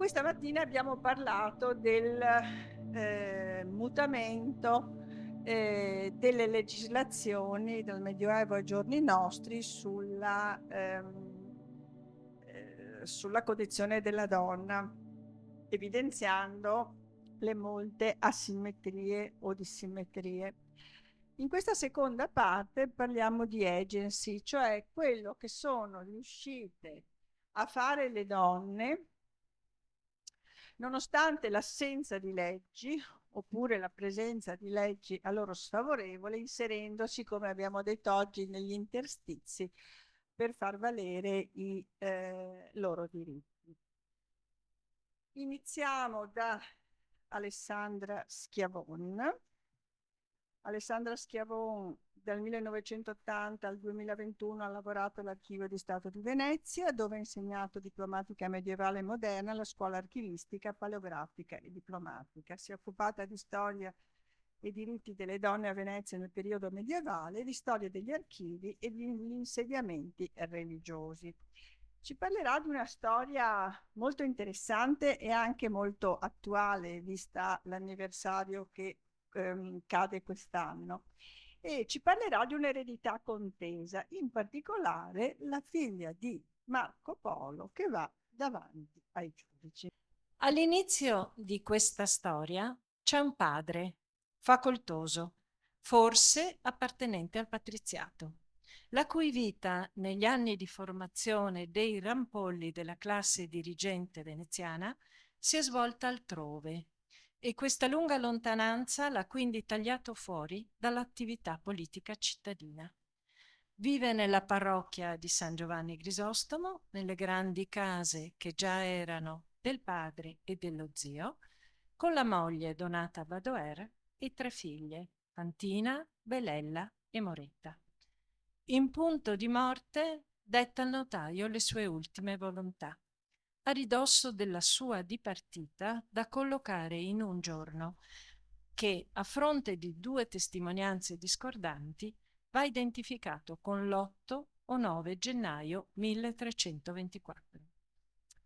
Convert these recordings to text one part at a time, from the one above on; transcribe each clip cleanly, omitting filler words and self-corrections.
questa mattina abbiamo parlato del mutamento delle legislazioni dal Medioevo ai giorni nostri sulla condizione della donna, evidenziando le molte asimmetrie o dissimmetrie. In questa seconda parte parliamo di agency, cioè quello che sono riuscite a fare le donne nonostante l'assenza di leggi oppure la presenza di leggi a loro sfavorevole, inserendosi, come abbiamo detto oggi, negli interstizi per far valere i loro diritti. Iniziamo da Alessandra Schiavon. Alessandra Schiavon dal 1980 al 2021 ha lavorato all'Archivio di Stato di Venezia, dove ha insegnato diplomatica medievale e moderna alla scuola archivistica, paleografica e diplomatica. Si è occupata di storia e diritti delle donne a Venezia nel periodo medievale, di storia degli archivi e degli insediamenti religiosi. Ci parlerà di una storia molto interessante e anche molto attuale, vista l'anniversario che cade quest'anno, e ci parlerà di un'eredità contesa, in particolare la figlia di Marco Polo che va davanti ai giudici. All'inizio di questa storia c'è un padre facoltoso, forse appartenente al patriziato, la cui vita negli anni di formazione dei rampolli della classe dirigente veneziana si è svolta altrove, e questa lunga lontananza l'ha quindi tagliato fuori dall'attività politica cittadina. Vive nella parrocchia di San Giovanni Grisostomo, nelle grandi case che già erano del padre e dello zio, con la moglie Donata Badoer e 3 figlie, Fantina, Belella e Moretta. In punto di morte detta al notaio le sue ultime volontà, a ridosso della sua dipartita, da collocare in un giorno che, a fronte di 2 testimonianze discordanti, va identificato con l'8 o 9 gennaio 1324.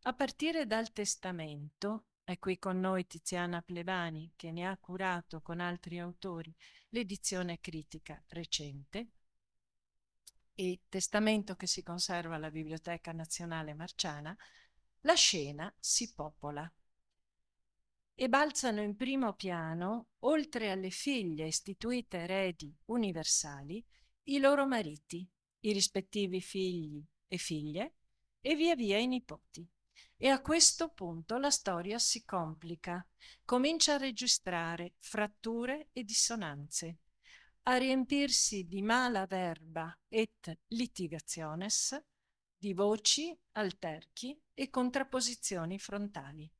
A partire dal testamento, è qui con noi Tiziana Plebani, che ne ha curato con altri autori l'edizione critica recente, e testamento che si conserva alla Biblioteca Nazionale Marciana, la scena si popola e balzano in primo piano, oltre alle figlie istituite eredi universali, i loro mariti, i rispettivi figli e figlie, e via via i nipoti. E a questo punto la storia si complica, comincia a registrare fratture e dissonanze, a riempirsi di mala verba et litigationes, di voci, alterchi e contrapposizioni frontali.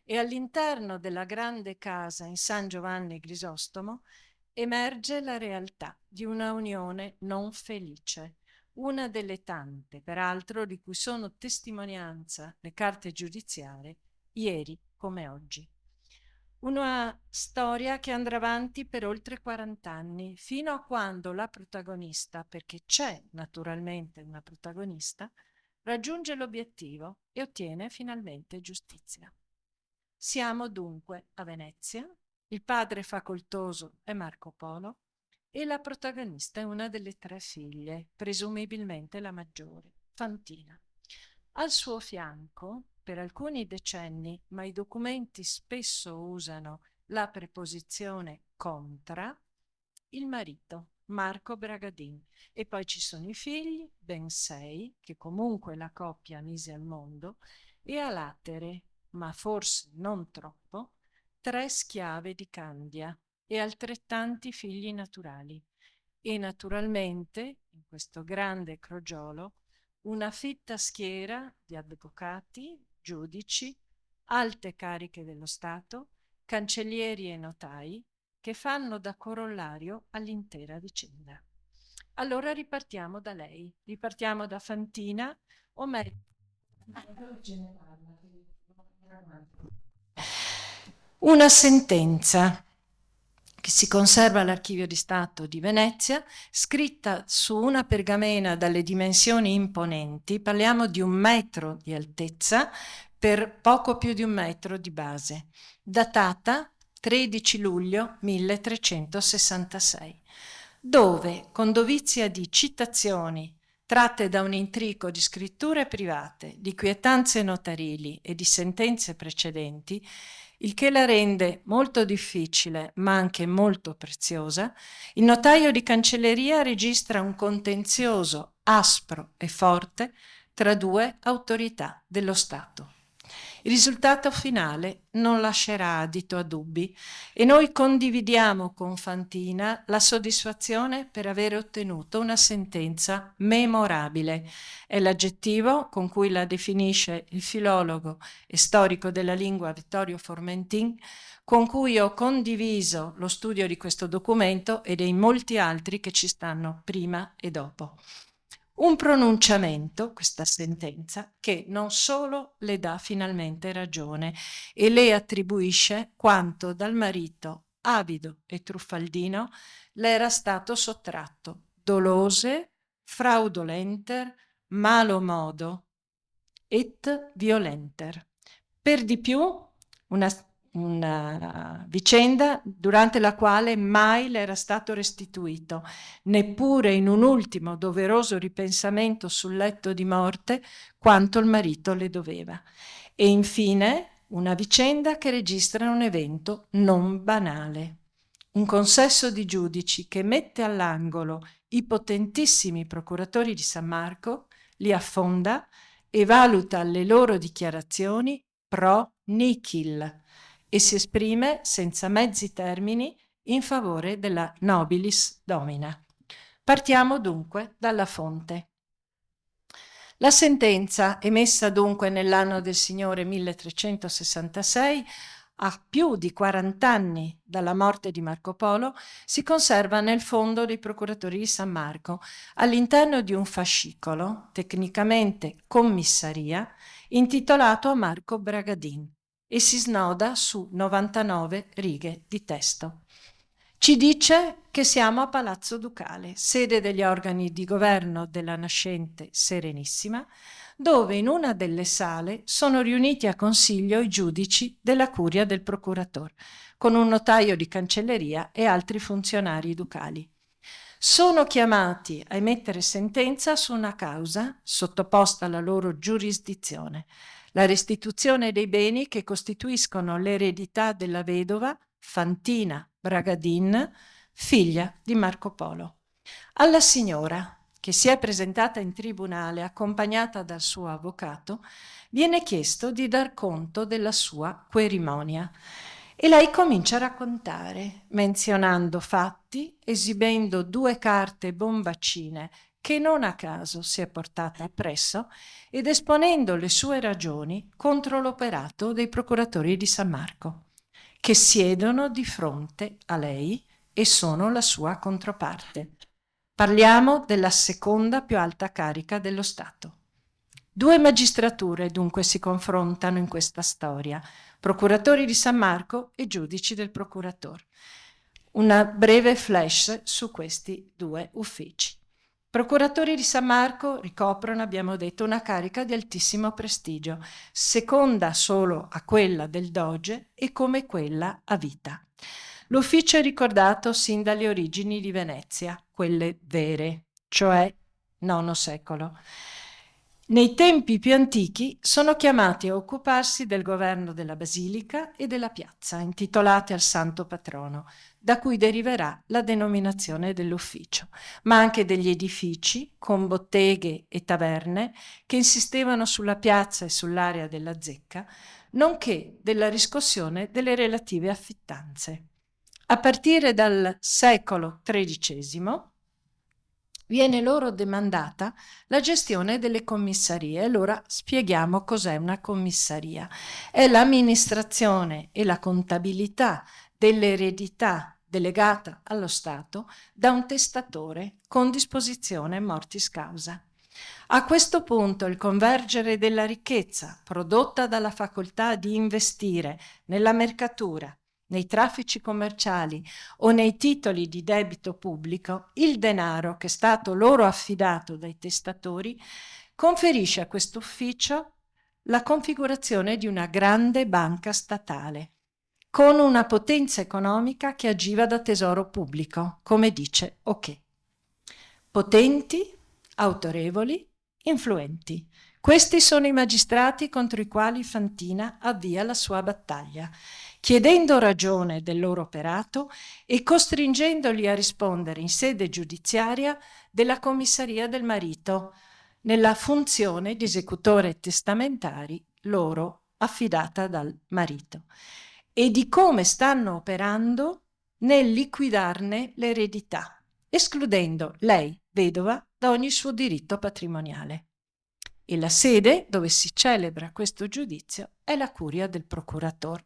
E all'interno della grande casa in San Giovanni Grisostomo emerge la realtà di una unione non felice, una delle tante, peraltro, di cui sono testimonianza le carte giudiziarie, ieri come oggi. Una storia che andrà avanti per oltre 40 anni, fino a quando la protagonista, perché c'è naturalmente una protagonista, raggiunge l'obiettivo e ottiene finalmente giustizia. Siamo dunque a Venezia, il padre facoltoso è Marco Polo e la protagonista è una delle 3 figlie, presumibilmente la maggiore, Fantina. Al suo fianco, per alcuni decenni, ma i documenti spesso usano la preposizione contra, il marito, Marco Bragadin, e poi ci sono i figli, ben 6, che comunque la coppia mise al mondo, e a latere, ma forse non troppo, 3 schiave di Candia e altrettanti figli naturali. E naturalmente, in questo grande crogiolo, una fitta schiera di avvocati, giudici, alte cariche dello Stato, cancellieri e notai, che fanno da corollario all'intera vicenda. Allora ripartiamo da lei, ripartiamo da Fantina, o meglio, una sentenza che si conserva all'Archivio di Stato di Venezia, scritta su una pergamena dalle dimensioni imponenti, parliamo di 1 metro di altezza per poco più di 1 metro di base, datata 13 luglio 1366, dove, con dovizia di citazioni tratte da un intrico di scritture private, di quietanze notarili e di sentenze precedenti, il che la rende molto difficile ma anche molto preziosa, il notaio di cancelleria registra un contenzioso aspro e forte tra 2 autorità dello Stato. Il risultato finale non lascerà adito a dubbi e noi condividiamo con Fantina la soddisfazione per avere ottenuto una sentenza memorabile. È l'aggettivo con cui la definisce il filologo e storico della lingua Vittorio Formentin, con cui ho condiviso lo studio di questo documento e dei molti altri che ci stanno prima e dopo. Un pronunciamento, questa sentenza, che non solo le dà finalmente ragione e le attribuisce quanto dal marito avido e truffaldino le era stato sottratto, dolose, fraudolenter, malo modo et violenter. Per di più, una vicenda durante la quale mai le era stato restituito, neppure in un ultimo doveroso ripensamento sul letto di morte, quanto il marito le doveva. E infine una vicenda che registra un evento non banale. Un consesso di giudici che mette all'angolo i potentissimi procuratori di San Marco, li affonda e valuta le loro dichiarazioni pro nihil e si esprime senza mezzi termini in favore della nobilis domina. Partiamo dunque dalla fonte. La sentenza, emessa dunque nell'anno del Signore 1366, a più di 40 anni dalla morte di Marco Polo, si conserva nel fondo dei procuratori di San Marco, all'interno di un fascicolo, tecnicamente commissaria, intitolato a Marco Bragadin, e si snoda su 99 righe di testo. Ci dice che siamo a Palazzo Ducale, sede degli organi di governo della nascente Serenissima, dove in una delle sale sono riuniti a consiglio i giudici della curia del procuratore, con un notaio di cancelleria e altri funzionari ducali. Sono chiamati a emettere sentenza su una causa sottoposta alla loro giurisdizione, la restituzione dei beni che costituiscono l'eredità della vedova Fantina Bragadin, figlia di Marco Polo. Alla signora, che si è presentata in tribunale accompagnata dal suo avvocato, viene chiesto di dar conto della sua querimonia e lei comincia a raccontare, menzionando fatti, esibendo 2 carte bombaccine che non a caso si è portata appresso ed esponendo le sue ragioni contro l'operato dei procuratori di San Marco, che siedono di fronte a lei e sono la sua controparte. Parliamo della seconda più alta carica dello Stato. 2 magistrature dunque si confrontano in questa storia, procuratori di San Marco e giudici del procuratore. Una breve flash su questi 2 uffici. Procuratori di San Marco ricoprono, abbiamo detto, una carica di altissimo prestigio, seconda solo a quella del Doge e come quella a vita. L'ufficio è ricordato sin dalle origini di Venezia, quelle vere, cioè IX secolo. Nei tempi più antichi sono chiamati a occuparsi del governo della basilica e della piazza, intitolate al santo patrono, da cui deriverà la denominazione dell'ufficio, ma anche degli edifici con botteghe e taverne che insistevano sulla piazza e sull'area della zecca, nonché della riscossione delle relative affittanze. A partire dal secolo XIII viene loro demandata la gestione delle commissarie. Allora spieghiamo cos'è una commissaria. È l'amministrazione e la contabilità dell'eredità delegata allo Stato da un testatore con disposizione mortis causa. A questo punto il convergere della ricchezza prodotta dalla facoltà di investire nella mercatura, nei traffici commerciali o nei titoli di debito pubblico, il denaro che è stato loro affidato dai testatori conferisce a questo ufficio la configurazione di una grande banca statale, con una potenza economica che agiva da tesoro pubblico, come dice Ok. Potenti, autorevoli, influenti. Questi sono i magistrati contro i quali Fantina avvia la sua battaglia, chiedendo ragione del loro operato e costringendoli a rispondere in sede giudiziaria della commissaria del marito, nella funzione di esecutore testamentari loro affidata dal marito, e di come stanno operando nel liquidarne l'eredità, escludendo lei, vedova, da ogni suo diritto patrimoniale. E la sede dove si celebra questo giudizio è la curia del procuratore.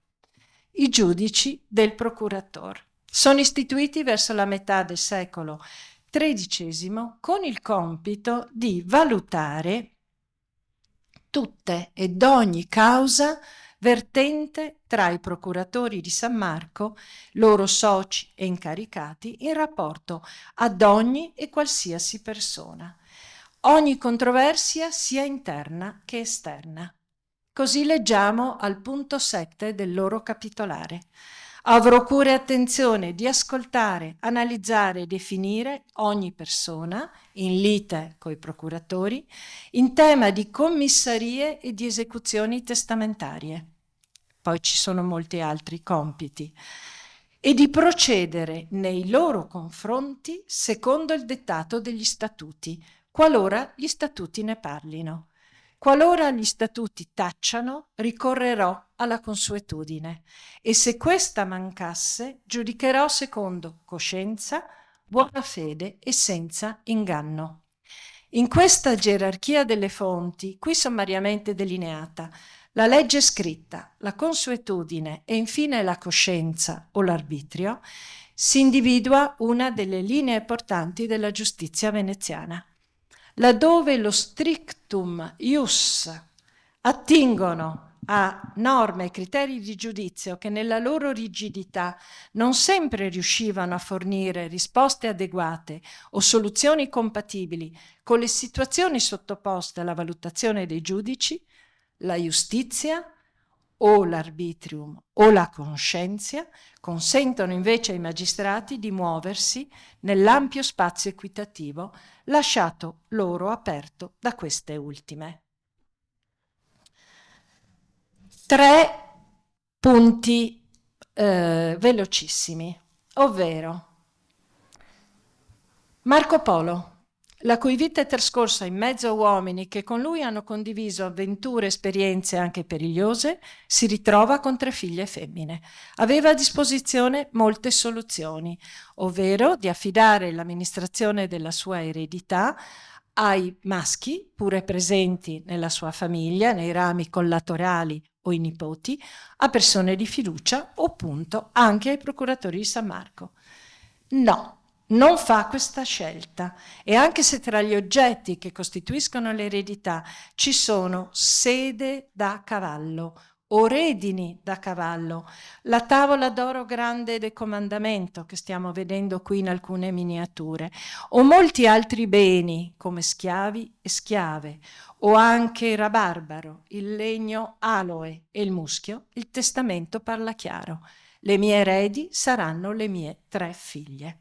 I giudici del procuratore sono istituiti verso la metà del secolo XIII con il compito di valutare tutte ed ogni causa vertente tra i procuratori di San Marco, loro soci e incaricati, in rapporto ad ogni e qualsiasi persona, ogni controversia sia interna che esterna. Così leggiamo al punto 7 del loro capitolare. Avrò cura e attenzione di ascoltare, analizzare e definire ogni persona, in lite coi procuratori, in tema di commissarie e di esecuzioni testamentarie. Poi ci sono molti altri compiti. E di procedere nei loro confronti secondo il dettato degli statuti, qualora gli statuti ne parlino. Qualora gli statuti tacciano, ricorrerò alla consuetudine e se questa mancasse, giudicherò secondo coscienza, buona fede e senza inganno. In questa gerarchia delle fonti, qui sommariamente delineata, la legge scritta, la consuetudine e infine la coscienza o l'arbitrio, si individua una delle linee portanti della giustizia veneziana. Laddove lo strictum ius attingono a norme e criteri di giudizio che nella loro rigidità non sempre riuscivano a fornire risposte adeguate o soluzioni compatibili con le situazioni sottoposte alla valutazione dei giudici, la giustizia o l'arbitrium o la conscienza consentono invece ai magistrati di muoversi nell'ampio spazio equitativo lasciato loro aperto da queste ultime. 3 punti velocissimi, ovvero Marco Polo, la cui vita è trascorsa in mezzo a uomini che con lui hanno condiviso avventure e esperienze anche perigliose, si ritrova con 3 figlie femmine. Aveva a disposizione molte soluzioni, ovvero di affidare l'amministrazione della sua eredità ai maschi, pure presenti nella sua famiglia, nei rami collaterali o i nipoti, a persone di fiducia o appunto anche ai procuratori di San Marco. No, non fa questa scelta e anche se tra gli oggetti che costituiscono l'eredità ci sono sede da cavallo o redini da cavallo, la tavola d'oro grande del comandamento che stiamo vedendo qui in alcune miniature, o molti altri beni come schiavi e schiave, o anche il rabarbaro, il legno aloe e il muschio, il testamento parla chiaro. Le mie eredi saranno le mie 3 figlie.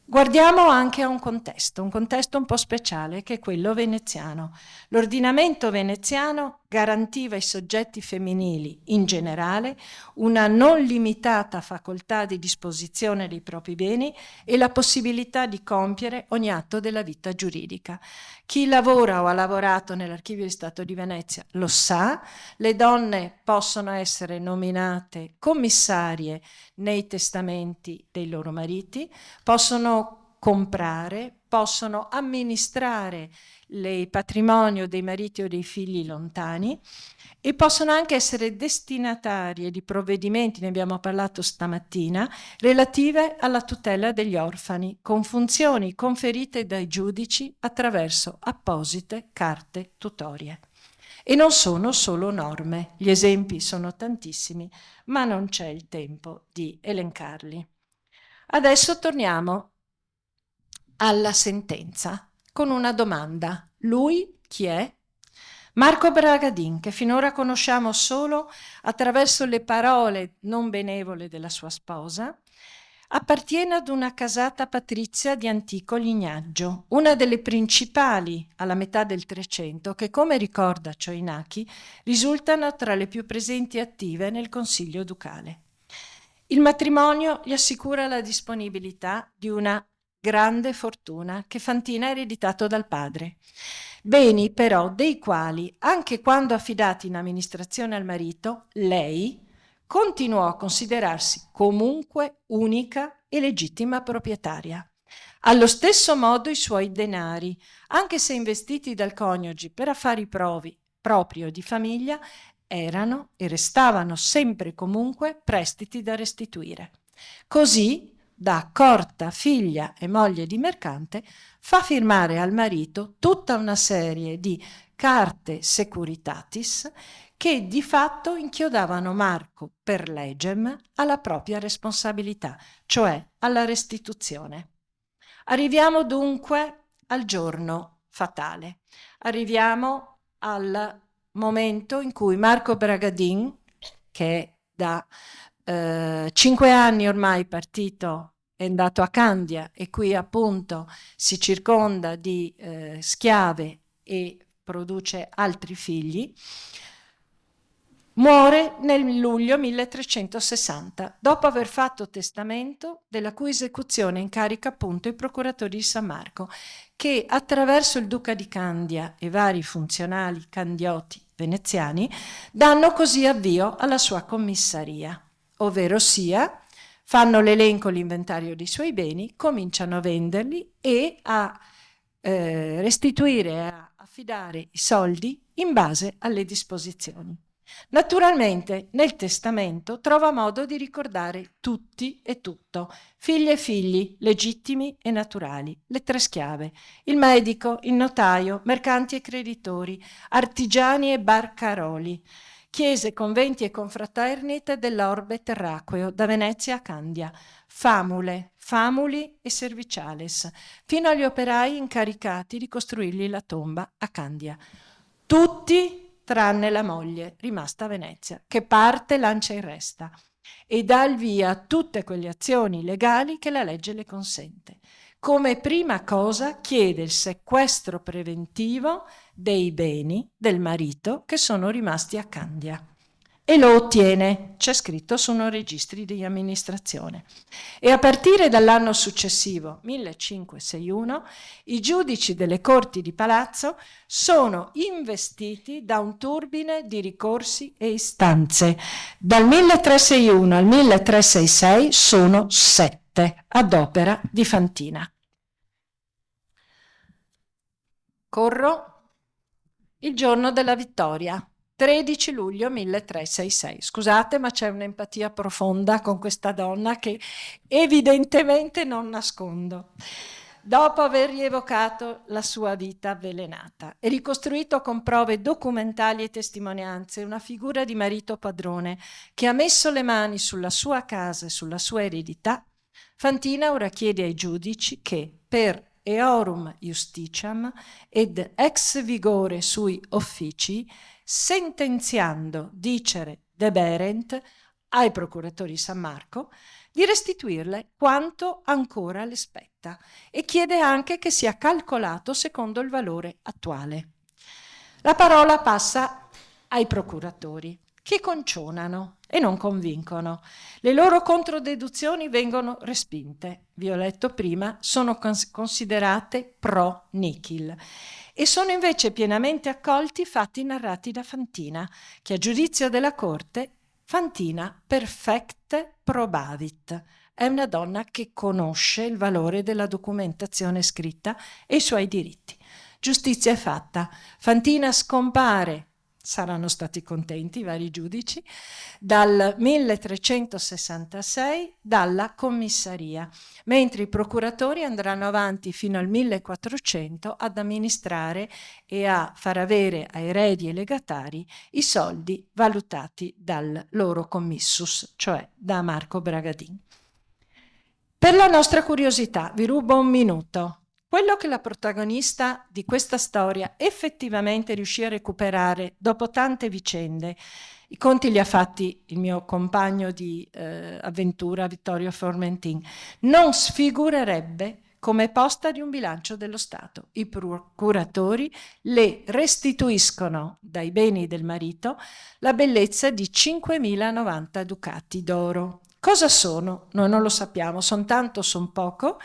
Guardiamo anche a un contesto un po' speciale, che è quello veneziano. L'ordinamento veneziano garantiva ai soggetti femminili in generale una non limitata facoltà di disposizione dei propri beni e la possibilità di compiere ogni atto della vita giuridica. Chi lavora o ha lavorato nell'Archivio di Stato di Venezia lo sa, le donne possono essere nominate commissarie nei testamenti dei loro mariti, possono comprare, possono amministrare il patrimonio dei mariti o dei figli lontani e possono anche essere destinatarie di provvedimenti, ne abbiamo parlato stamattina, relative alla tutela degli orfani, con funzioni conferite dai giudici attraverso apposite carte tutorie. E non sono solo norme, gli esempi sono tantissimi, ma non c'è il tempo di elencarli. Adesso torniamo alla sentenza con una domanda. Lui chi è? Marco Bragadin, che finora conosciamo solo attraverso le parole non benevole della sua sposa, appartiene ad una casata patrizia di antico lignaggio, una delle principali alla metà del Trecento, che, come ricorda Choinaki, risultano tra le più presenti e attive nel Consiglio ducale. Il matrimonio gli assicura la disponibilità di una grande fortuna che Fantina ha ereditato dal padre. Beni però dei quali, anche quando affidati in amministrazione al marito, lei continuò a considerarsi comunque unica e legittima proprietaria. Allo stesso modo i suoi denari, anche se investiti dal coniuge per affari proprio di famiglia, erano e restavano sempre e comunque prestiti da restituire. Così, da accorta figlia e moglie di mercante, fa firmare al marito tutta una serie di carte securitatis che di fatto inchiodavano Marco per legem alla propria responsabilità, cioè alla restituzione. Arriviamo dunque al giorno fatale, arriviamo al momento in cui Marco Bragadin, che è da 5 anni ormai partito, è andato a Candia e qui appunto si circonda di schiave e produce altri figli, muore nel luglio 1360, dopo aver fatto testamento, della cui esecuzione incarica appunto i procuratori di San Marco, che attraverso il duca di Candia e vari funzionali candioti veneziani danno così avvio alla sua commissaria, ovvero sia fanno l'elenco, l'inventario dei suoi beni, cominciano a venderli e a restituire, a affidare i soldi in base alle disposizioni. Naturalmente nel testamento trova modo di ricordare tutti e tutto, figlie e figli, legittimi e naturali, le 3 schiave, il medico, il notaio, mercanti e creditori, artigiani e barcaroli, chiese, conventi e confraternite dell'orbe terraqueo, da Venezia a Candia, famule, famuli e serviciales, fino agli operai incaricati di costruirgli la tomba a Candia. Tutti tranne la moglie, rimasta a Venezia, che parte, lancia in resta e dà il via a tutte quelle azioni legali che la legge le consente. Come prima cosa chiede il sequestro preventivo dei beni del marito che sono rimasti a Candia e lo ottiene, c'è scritto su uno registri di amministrazione. E a partire dall'anno successivo, 1561, i giudici delle corti di palazzo sono investiti da un turbine di ricorsi e istanze. Dal 1361 al 1366 sono 7 ad opera di Fantina. Corro il giorno della vittoria. 13 luglio 1366. Scusate, ma c'è un'empatia profonda con questa donna che evidentemente non nascondo. Dopo aver rievocato la sua vita avvelenata e ricostruito con prove documentali e testimonianze una figura di marito padrone che ha messo le mani sulla sua casa e sulla sua eredità, Fantina ora chiede ai giudici che, per eorum justitiam ed ex vigore sui officii, sentenziando dicere deberent ai procuratori San Marco di restituirle quanto ancora le spetta e chiede anche che sia calcolato secondo il valore attuale. La parola passa ai procuratori che concionano e non convincono. Le loro controdeduzioni vengono respinte. Vi ho letto prima, sono considerate pro nihil e sono invece pienamente accolti i fatti narrati da Fantina, che a giudizio della corte Fantina perfecte probavit. È una donna che conosce il valore della documentazione scritta e i suoi diritti. Giustizia è fatta. Fantina scompare, saranno stati contenti i vari giudici, dal 1366 dalla commissaria, mentre i procuratori andranno avanti fino al 1400 ad amministrare e a far avere ai eredi e legatari i soldi valutati dal loro commissus, cioè da Marco Bragadin. Per la nostra curiosità, vi rubo un minuto. Quello che la protagonista di questa storia effettivamente riuscì a recuperare dopo tante vicende, i conti li ha fatti il mio compagno di avventura Vittorio Formentin, non sfigurerebbe come posta di un bilancio dello Stato. I procuratori le restituiscono dai beni del marito la bellezza di 5.090 ducati d'oro. Cosa sono? Noi non lo sappiamo, son tanto, son poco,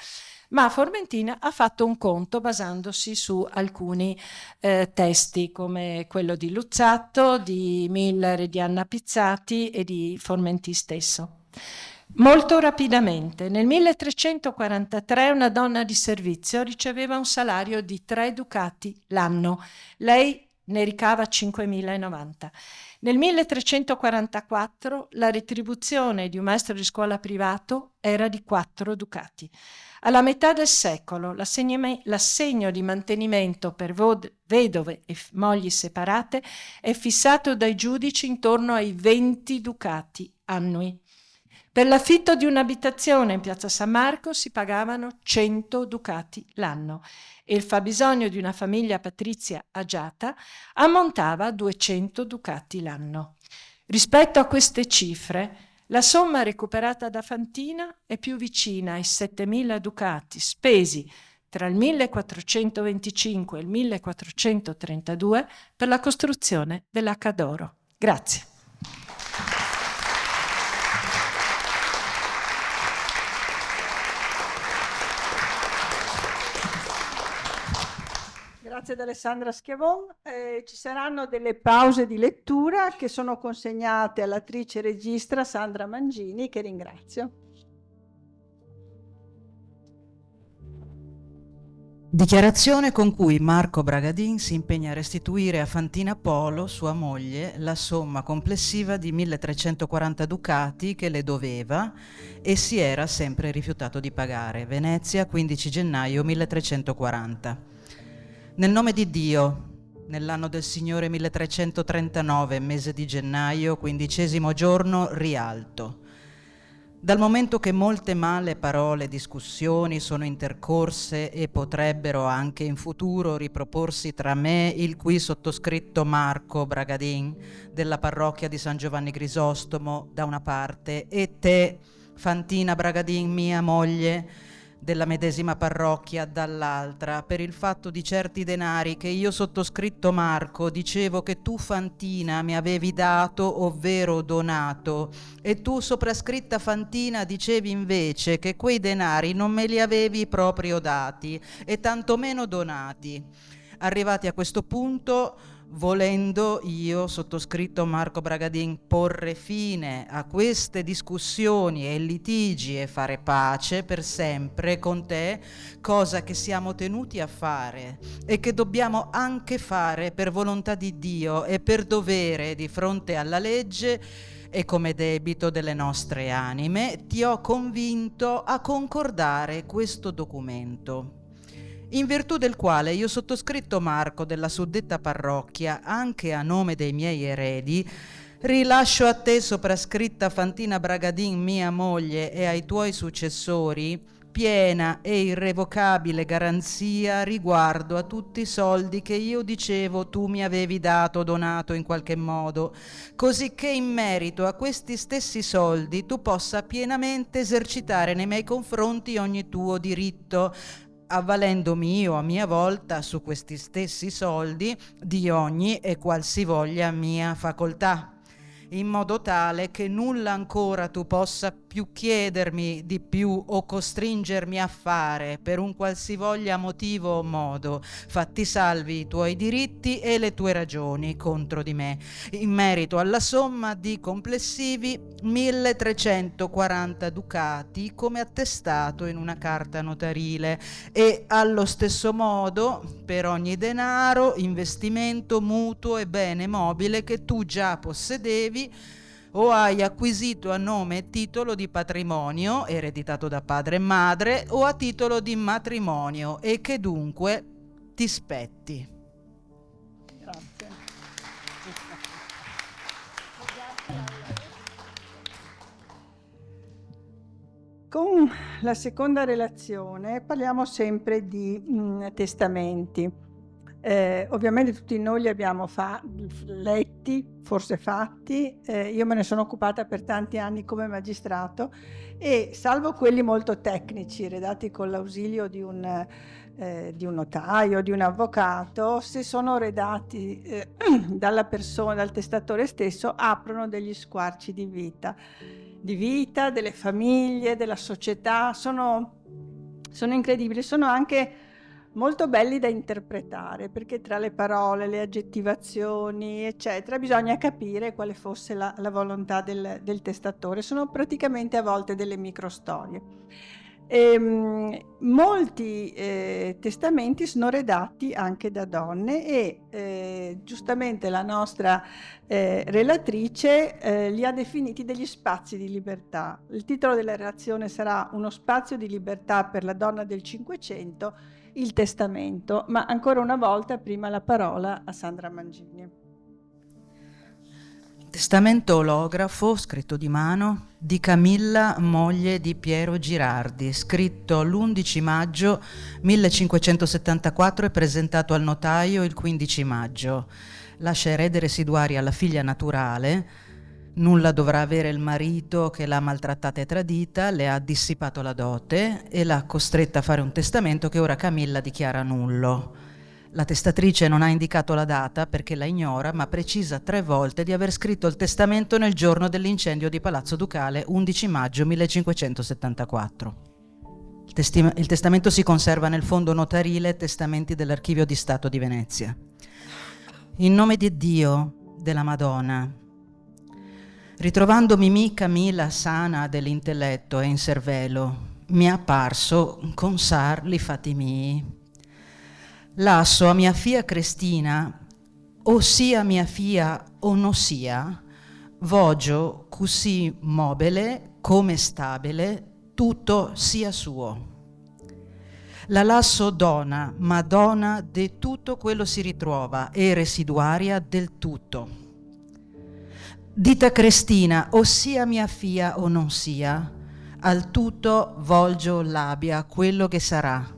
ma Formentina ha fatto un conto basandosi su alcuni testi come quello di Luzzatto, di Miller e di Anna Pizzati e di Formentin stesso. Molto rapidamente, nel 1343 una donna di servizio riceveva un salario di 3 ducati l'anno. Lei ne ricava 5.090. Nel 1344 la retribuzione di un maestro di scuola privato era di 4 ducati. Alla metà del secolo l'assegno di mantenimento per vedove e mogli separate è fissato dai giudici intorno ai 20 ducati annui. Per l'affitto di un'abitazione in piazza San Marco si pagavano 100 ducati l'anno e il fabbisogno di una famiglia patrizia agiata ammontava a 200 ducati l'anno. Rispetto a queste cifre, la somma recuperata da Fantina è più vicina ai 7.000 ducati spesi tra il 1425 e il 1432 per la costruzione dell'Acca d'Oro. Grazie. Grazie ad Alessandra Schiavon. Ci saranno delle pause di lettura che sono consegnate all'attrice regista Sandra Mangini, che ringrazio. Dichiarazione con cui Marco Bragadin si impegna a restituire a Fantina Polo, sua moglie, la somma complessiva di 1.340 ducati che le doveva e si era sempre rifiutato di pagare. Venezia, 15 gennaio 1340. Nel nome di Dio, nell'anno del Signore 1339, mese di gennaio, 15° giorno, rialto. Dal momento che molte male parole e discussioni sono intercorse e potrebbero anche in futuro riproporsi tra me, il qui sottoscritto Marco Bragadin, della parrocchia di San Giovanni Grisostomo, da una parte, e te, Fantina Bragadin, mia moglie, della medesima parrocchia, dall'altra, per il fatto di certi denari che io sottoscritto Marco dicevo che tu Fantina mi avevi dato, ovvero donato, e tu soprascritta Fantina dicevi invece che quei denari non me li avevi proprio dati e tantomeno donati. Arrivati a questo punto, volendo io, sottoscritto Marco Bragadin, porre fine a queste discussioni e litigi e fare pace per sempre con te, cosa che siamo tenuti a fare e che dobbiamo anche fare per volontà di Dio e per dovere di fronte alla legge e come debito delle nostre anime, ti ho convinto a concordare questo documento, in virtù del quale io sottoscritto Marco della suddetta parrocchia, anche a nome dei miei eredi, rilascio a te soprascritta Fantina Bragadin, mia moglie, e ai tuoi successori piena e irrevocabile garanzia riguardo a tutti i soldi che io dicevo tu mi avevi dato, donato in qualche modo, così che in merito a questi stessi soldi tu possa pienamente esercitare nei miei confronti ogni tuo diritto, avvalendomi io a mia volta su questi stessi soldi di ogni e qualsivoglia mia facoltà, in modo tale che nulla ancora tu possa più chiedermi di più o costringermi a fare per un qualsivoglia motivo o modo, fatti salvi i tuoi diritti e le tue ragioni contro di me, in merito alla somma di complessivi 1.340 ducati come attestato in una carta notarile, e allo stesso modo per ogni denaro, investimento, mutuo e bene mobile che tu già possedevi o hai acquisito a nome e titolo di patrimonio ereditato da padre e madre o a titolo di matrimonio e che dunque ti spetti. Grazie. Con la seconda relazione parliamo sempre di testamenti. Ovviamente tutti noi li abbiamo letti, forse fatti, io me ne sono occupata per tanti anni come magistrato e salvo quelli molto tecnici redatti con l'ausilio di un notaio, di un avvocato, se sono redatti dalla persona, dal testatore stesso, aprono degli squarci di vita, delle famiglie, della società, sono incredibili, sono anche molto belli da interpretare, perché tra le parole, le aggettivazioni, eccetera, bisogna capire quale fosse la volontà del testatore. Sono praticamente a volte delle microstorie. Molti testamenti sono redatti anche da donne e giustamente la nostra relatrice li ha definiti degli spazi di libertà. Il titolo della relazione sarà Uno spazio di libertà per la donna del Cinquecento, il testamento, ma ancora una volta prima la parola a Sandra Mangini. Testamento olografo, scritto di mano, di Camilla, moglie di Piero Girardi, scritto l'11 maggio 1574 e presentato al notaio il 15 maggio. Lascia erede residuari alla figlia naturale, nulla dovrà avere il marito che l'ha maltrattata e tradita, le ha dissipato la dote e l'ha costretta a fare un testamento che ora Camilla dichiara nullo. La testatrice non ha indicato la data perché la ignora, ma precisa 3 volte di aver scritto il testamento nel giorno dell'incendio di Palazzo Ducale, 11 maggio 1574. Il testamento si conserva nel fondo notarile Testamenti dell'Archivio di Stato di Venezia. In nome di Dio, della Madonna, ritrovando Mimì Camilla sana dell'intelletto e in cervello, mi è apparso con sar li fatti miei. Lasso a mia fia Cristina, o sia mia fia o non sia, voglio così mobile come stabile, tutto sia suo. La lasso dona, ma dona de tutto quello si ritrova e residuaria del tutto. Dita Cristina, o sia mia fia o non sia, al tutto volgio l'abbia quello che sarà.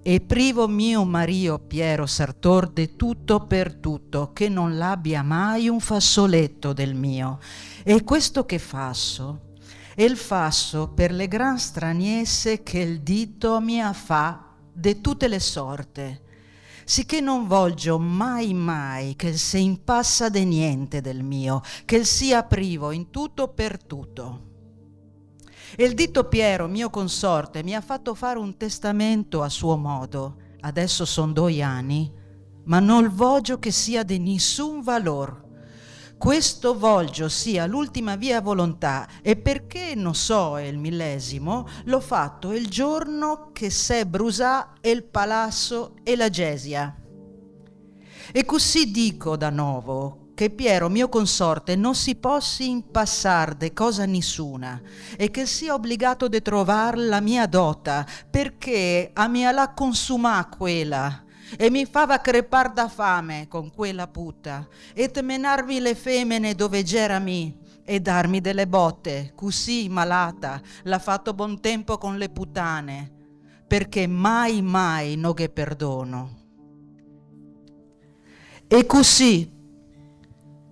E privo mio Mario Piero Sartor de tutto per tutto, che non l'abbia mai un fassoletto del mio. E questo che fasso, e il fasso per le gran straniesse che il dito mia fa de tutte le sorte, sicché non voglio mai che se impassa de niente del mio, che il sia privo in tutto per tutto. E il dito Piero, mio consorte, mi ha fatto fare un testamento a suo modo, adesso son 2 anni, ma non voglio che sia di nessun valor. Questo voglio sia l'ultima via volontà, e perché non so il millesimo, l'ho fatto il giorno che s'è brusà il palazzo e la gesia. E così dico da novo, che Piero, mio consorte, non si possi impassar de cosa nessuna e che sia obbligato de trovar la mia dota, perché a mia la consumà quella e mi fava crepar da fame con quella puta e menarmi le femmine dove gerami e darmi delle botte, così malata l'ha fatto buon tempo con le puttane, perché mai no che perdono. E così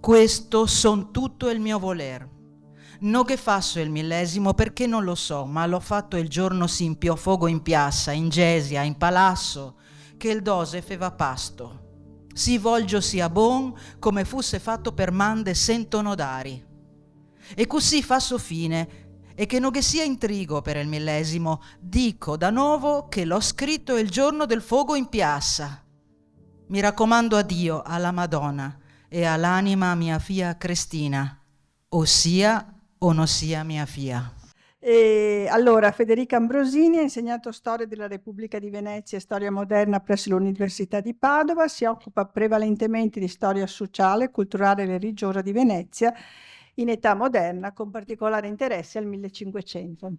questo son tutto il mio voler. No che fasso il millesimo perché non lo so, ma l'ho fatto il giorno si impiò fogo in piazza, in gesia, in palazzo, che il dose feva pasto. Si volgio sia bon come fosse fatto per mande 100 nodari. E così fasso fine, e che non che sia intrigo per il millesimo, dico da nuovo che l'ho scritto il giorno del fogo in piazza. Mi raccomando a Dio, alla Madonna, e all'anima mia fia Cristina, o sia o non sia mia fia. E allora, Federica Ambrosini ha insegnato storia della Repubblica di Venezia e storia moderna presso l'Università di Padova, si occupa prevalentemente di storia sociale, culturale e religiosa di Venezia in età moderna, con particolare interesse al 1500.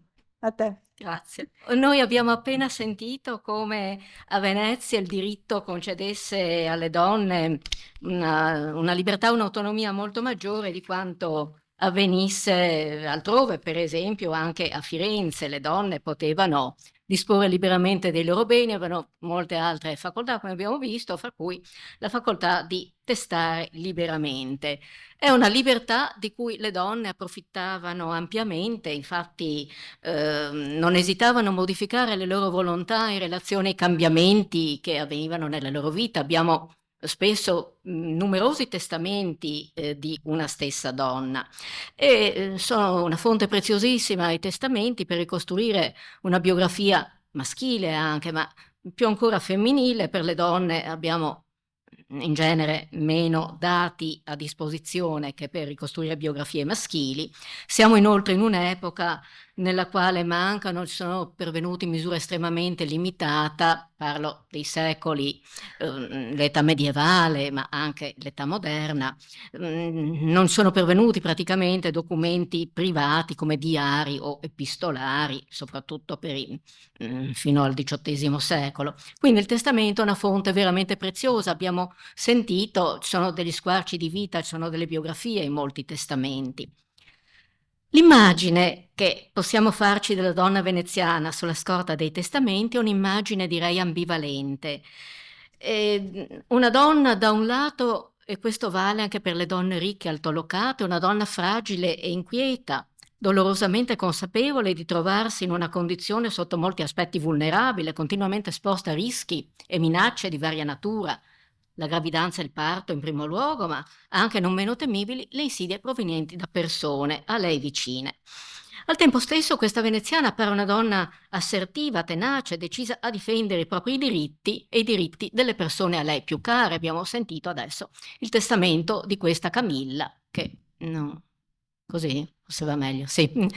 A te. Grazie. Noi abbiamo appena sentito come a Venezia il diritto concedesse alle donne una libertà, un'autonomia molto maggiore di quanto avvenisse altrove, per esempio anche a Firenze. Le donne potevano disporre liberamente dei loro beni, avevano molte altre facoltà, come abbiamo visto, fra cui la facoltà di testare liberamente. È una libertà di cui le donne approfittavano ampiamente, infatti non esitavano a modificare le loro volontà in relazione ai cambiamenti che avvenivano nella loro vita. Abbiamo spesso numerosi testamenti di una stessa donna e sono una fonte preziosissima i testamenti per ricostruire una biografia maschile anche, ma più ancora femminile. Per le donne abbiamo in genere meno dati a disposizione che per ricostruire biografie maschili. Siamo inoltre in un'epoca nella quale mancano, ci sono pervenuti in misura estremamente limitata, parlo dei secoli, l'età medievale, ma anche l'età moderna, non sono pervenuti praticamente documenti privati come diari o epistolari, soprattutto fino al XVIII secolo. Quindi il testamento è una fonte veramente preziosa. Abbiamo sentito, ci sono degli squarci di vita, ci sono delle biografie in molti testamenti. L'immagine che possiamo farci della donna veneziana sulla scorta dei testamenti è un'immagine, direi, ambivalente. Una donna da un lato, e questo vale anche per le donne ricche altolocate, una donna fragile e inquieta, dolorosamente consapevole di trovarsi in una condizione sotto molti aspetti vulnerabile, continuamente esposta a rischi e minacce di varia natura, la gravidanza e il parto in primo luogo, ma anche non meno temibili le insidie provenienti da persone a lei vicine. Al tempo stesso questa veneziana appare una donna assertiva, tenace, decisa a difendere i propri diritti e i diritti delle persone a lei più care. Abbiamo sentito adesso il testamento di questa Camilla, che no, così forse va meglio, sì,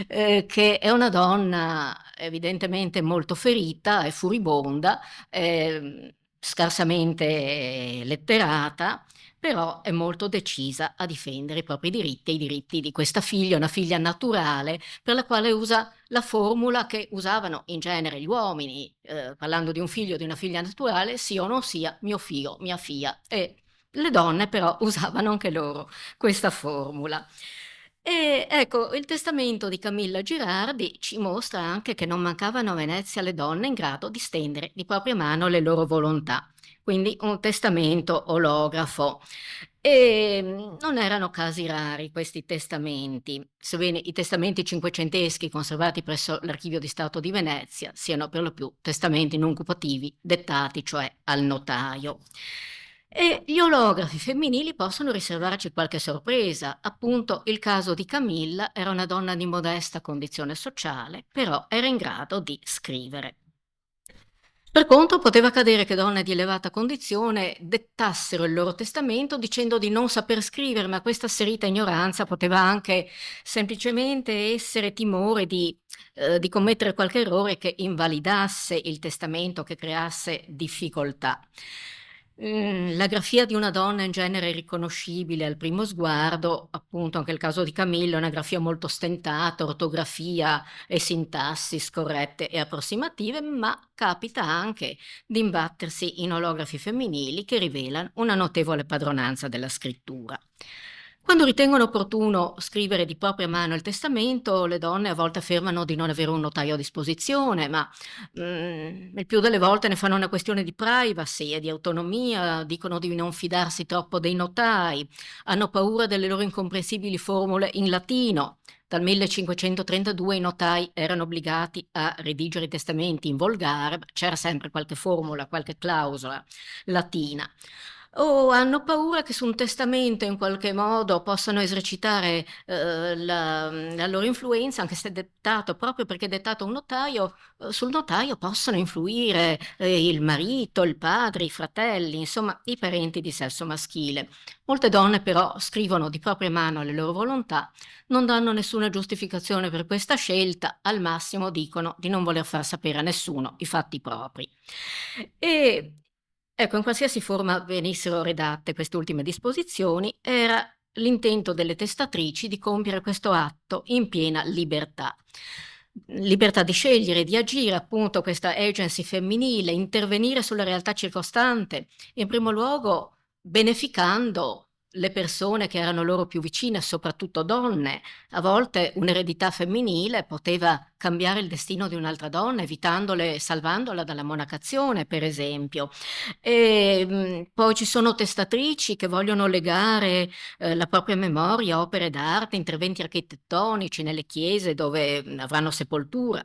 che è una donna evidentemente molto ferita e furibonda, scarsamente letterata, però è molto decisa a difendere i propri diritti e i diritti di questa figlia, una figlia naturale, per la quale usa la formula che usavano in genere gli uomini, parlando di un figlio o di una figlia naturale, sia o non sia mio figlio, mia figlia. E le donne però usavano anche loro questa formula. E ecco, il testamento di Camilla Girardi ci mostra anche che non mancavano a Venezia le donne in grado di stendere di propria mano le loro volontà, quindi un testamento olografo. E non erano casi rari questi testamenti, sebbene i testamenti cinquecenteschi conservati presso l'Archivio di Stato di Venezia siano per lo più testamenti non cupativi, dettati cioè al notaio. E gli olografi femminili possono riservarci qualche sorpresa. Appunto, il caso di Camilla era una donna di modesta condizione sociale, però era in grado di scrivere. Per contro, poteva accadere che donne di elevata condizione dettassero il loro testamento dicendo di non saper scrivere, ma questa asserita ignoranza poteva anche semplicemente essere timore di commettere qualche errore che invalidasse il testamento, che creasse difficoltà. La grafia di una donna in genere è riconoscibile al primo sguardo, appunto anche il caso di Camillo è una grafia molto stentata, ortografia e sintassi scorrette e approssimative, ma capita anche di imbattersi in olografi femminili che rivelano una notevole padronanza della scrittura. Quando ritengono opportuno scrivere di propria mano il testamento, le donne a volte affermano di non avere un notaio a disposizione, ma il più delle volte ne fanno una questione di privacy e di autonomia, dicono di non fidarsi troppo dei notai, hanno paura delle loro incomprensibili formule in latino. Dal 1532 i notai erano obbligati a redigere i testamenti in volgare, ma c'era sempre qualche formula, qualche clausola latina. O hanno paura che su un testamento in qualche modo possano esercitare la loro influenza, anche se è dettato, proprio perché è dettato un notaio, sul notaio possono influire il marito, il padre, i fratelli, insomma i parenti di sesso maschile. Molte donne però scrivono di propria mano le loro volontà, non danno nessuna giustificazione per questa scelta, al massimo dicono di non voler far sapere a nessuno i fatti propri. E ecco, in qualsiasi forma venissero redatte queste ultime disposizioni, era l'intento delle testatrici di compiere questo atto in piena libertà. Libertà di scegliere, di agire, appunto, questa agency femminile, intervenire sulla realtà circostante, in primo luogo beneficando le persone che erano loro più vicine, soprattutto donne. A volte un'eredità femminile poteva cambiare il destino di un'altra donna, salvandola dalla monacazione, per esempio. Poi ci sono testatrici che vogliono legare la propria memoria a opere d'arte, interventi architettonici nelle chiese dove avranno sepoltura.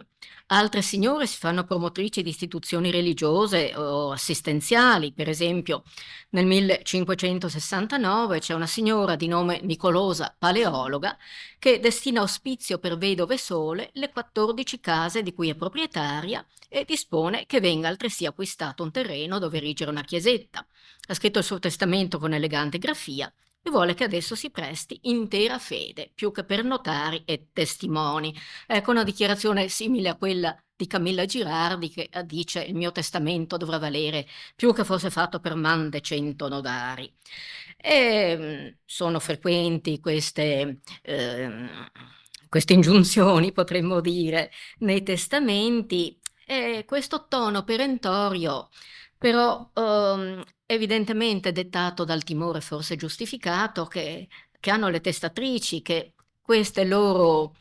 Altre signore si fanno promotrici di istituzioni religiose o assistenziali. Per esempio, nel 1569 c'è una signora di nome Nicolosa Paleologa che destina ospizio per vedove sole le 14 case di cui è proprietaria e dispone che venga altresì acquistato un terreno dove erigere una chiesetta. Ha scritto il suo testamento con elegante grafia e vuole che adesso si presti intera fede, più che per notari e testimoni. Ecco una dichiarazione simile a quella di Camilla Girardi che dice: il mio testamento dovrà valere più che fosse fatto per man de 100 notari. Sono frequenti queste ingiunzioni, potremmo dire, nei testamenti, e questo tono perentorio però evidentemente dettato dal timore forse giustificato che hanno le testatrici, che queste loro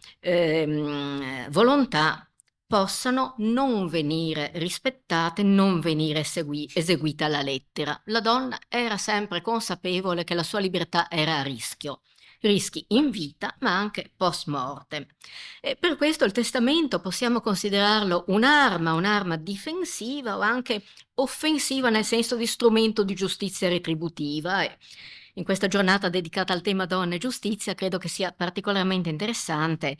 volontà possano non venire rispettate, non venire eseguite alla lettera. La donna era sempre consapevole che la sua libertà era a rischio, rischi in vita ma anche post mortem. E per questo il testamento possiamo considerarlo un'arma difensiva o anche offensiva nel senso di strumento di giustizia retributiva. E in questa giornata dedicata al tema donna e giustizia credo che sia particolarmente interessante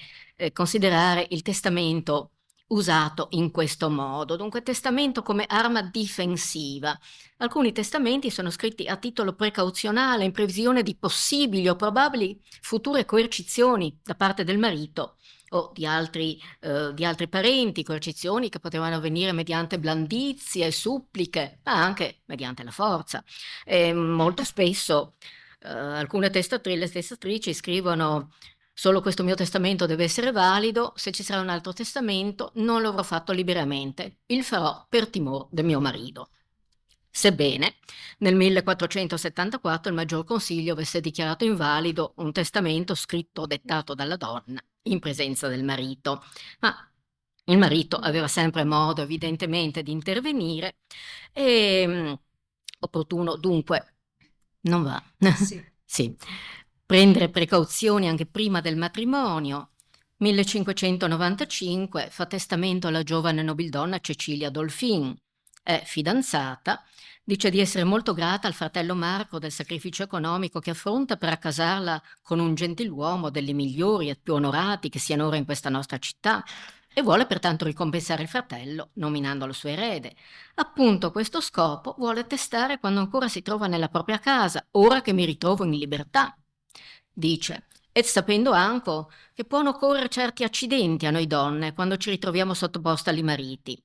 considerare il testamento usato in questo modo. Dunque, testamento come arma difensiva. Alcuni testamenti sono scritti a titolo precauzionale in previsione di possibili o probabili future coercizioni da parte del marito o di altri parenti, coercizioni che potevano avvenire mediante blandizie, suppliche, ma anche mediante la forza. Molto spesso alcune testatrici scrivono: solo questo mio testamento deve essere valido, se ci sarà un altro testamento non lo avrò fatto liberamente, il farò per timore del mio marito. Sebbene nel 1474 il Maggior Consiglio avesse dichiarato invalido un testamento scritto o dettato dalla donna in presenza del marito, ma il marito aveva sempre modo evidentemente di intervenire e opportuno dunque non va. Sì. Sì. Prendere precauzioni anche prima del matrimonio. 1595 fa testamento alla giovane nobildonna Cecilia Dolfin. È fidanzata, dice di essere molto grata al fratello Marco del sacrificio economico che affronta per accasarla con un gentiluomo delle migliori e più onorati che siano ora in questa nostra città e vuole pertanto ricompensare il fratello nominandolo suo erede. Appunto a questo scopo vuole testare quando ancora si trova nella propria casa, ora che mi ritrovo in libertà. Dice: e sapendo anche che puono occorrere certi accidenti a noi donne quando ci ritroviamo sottoposte ai mariti.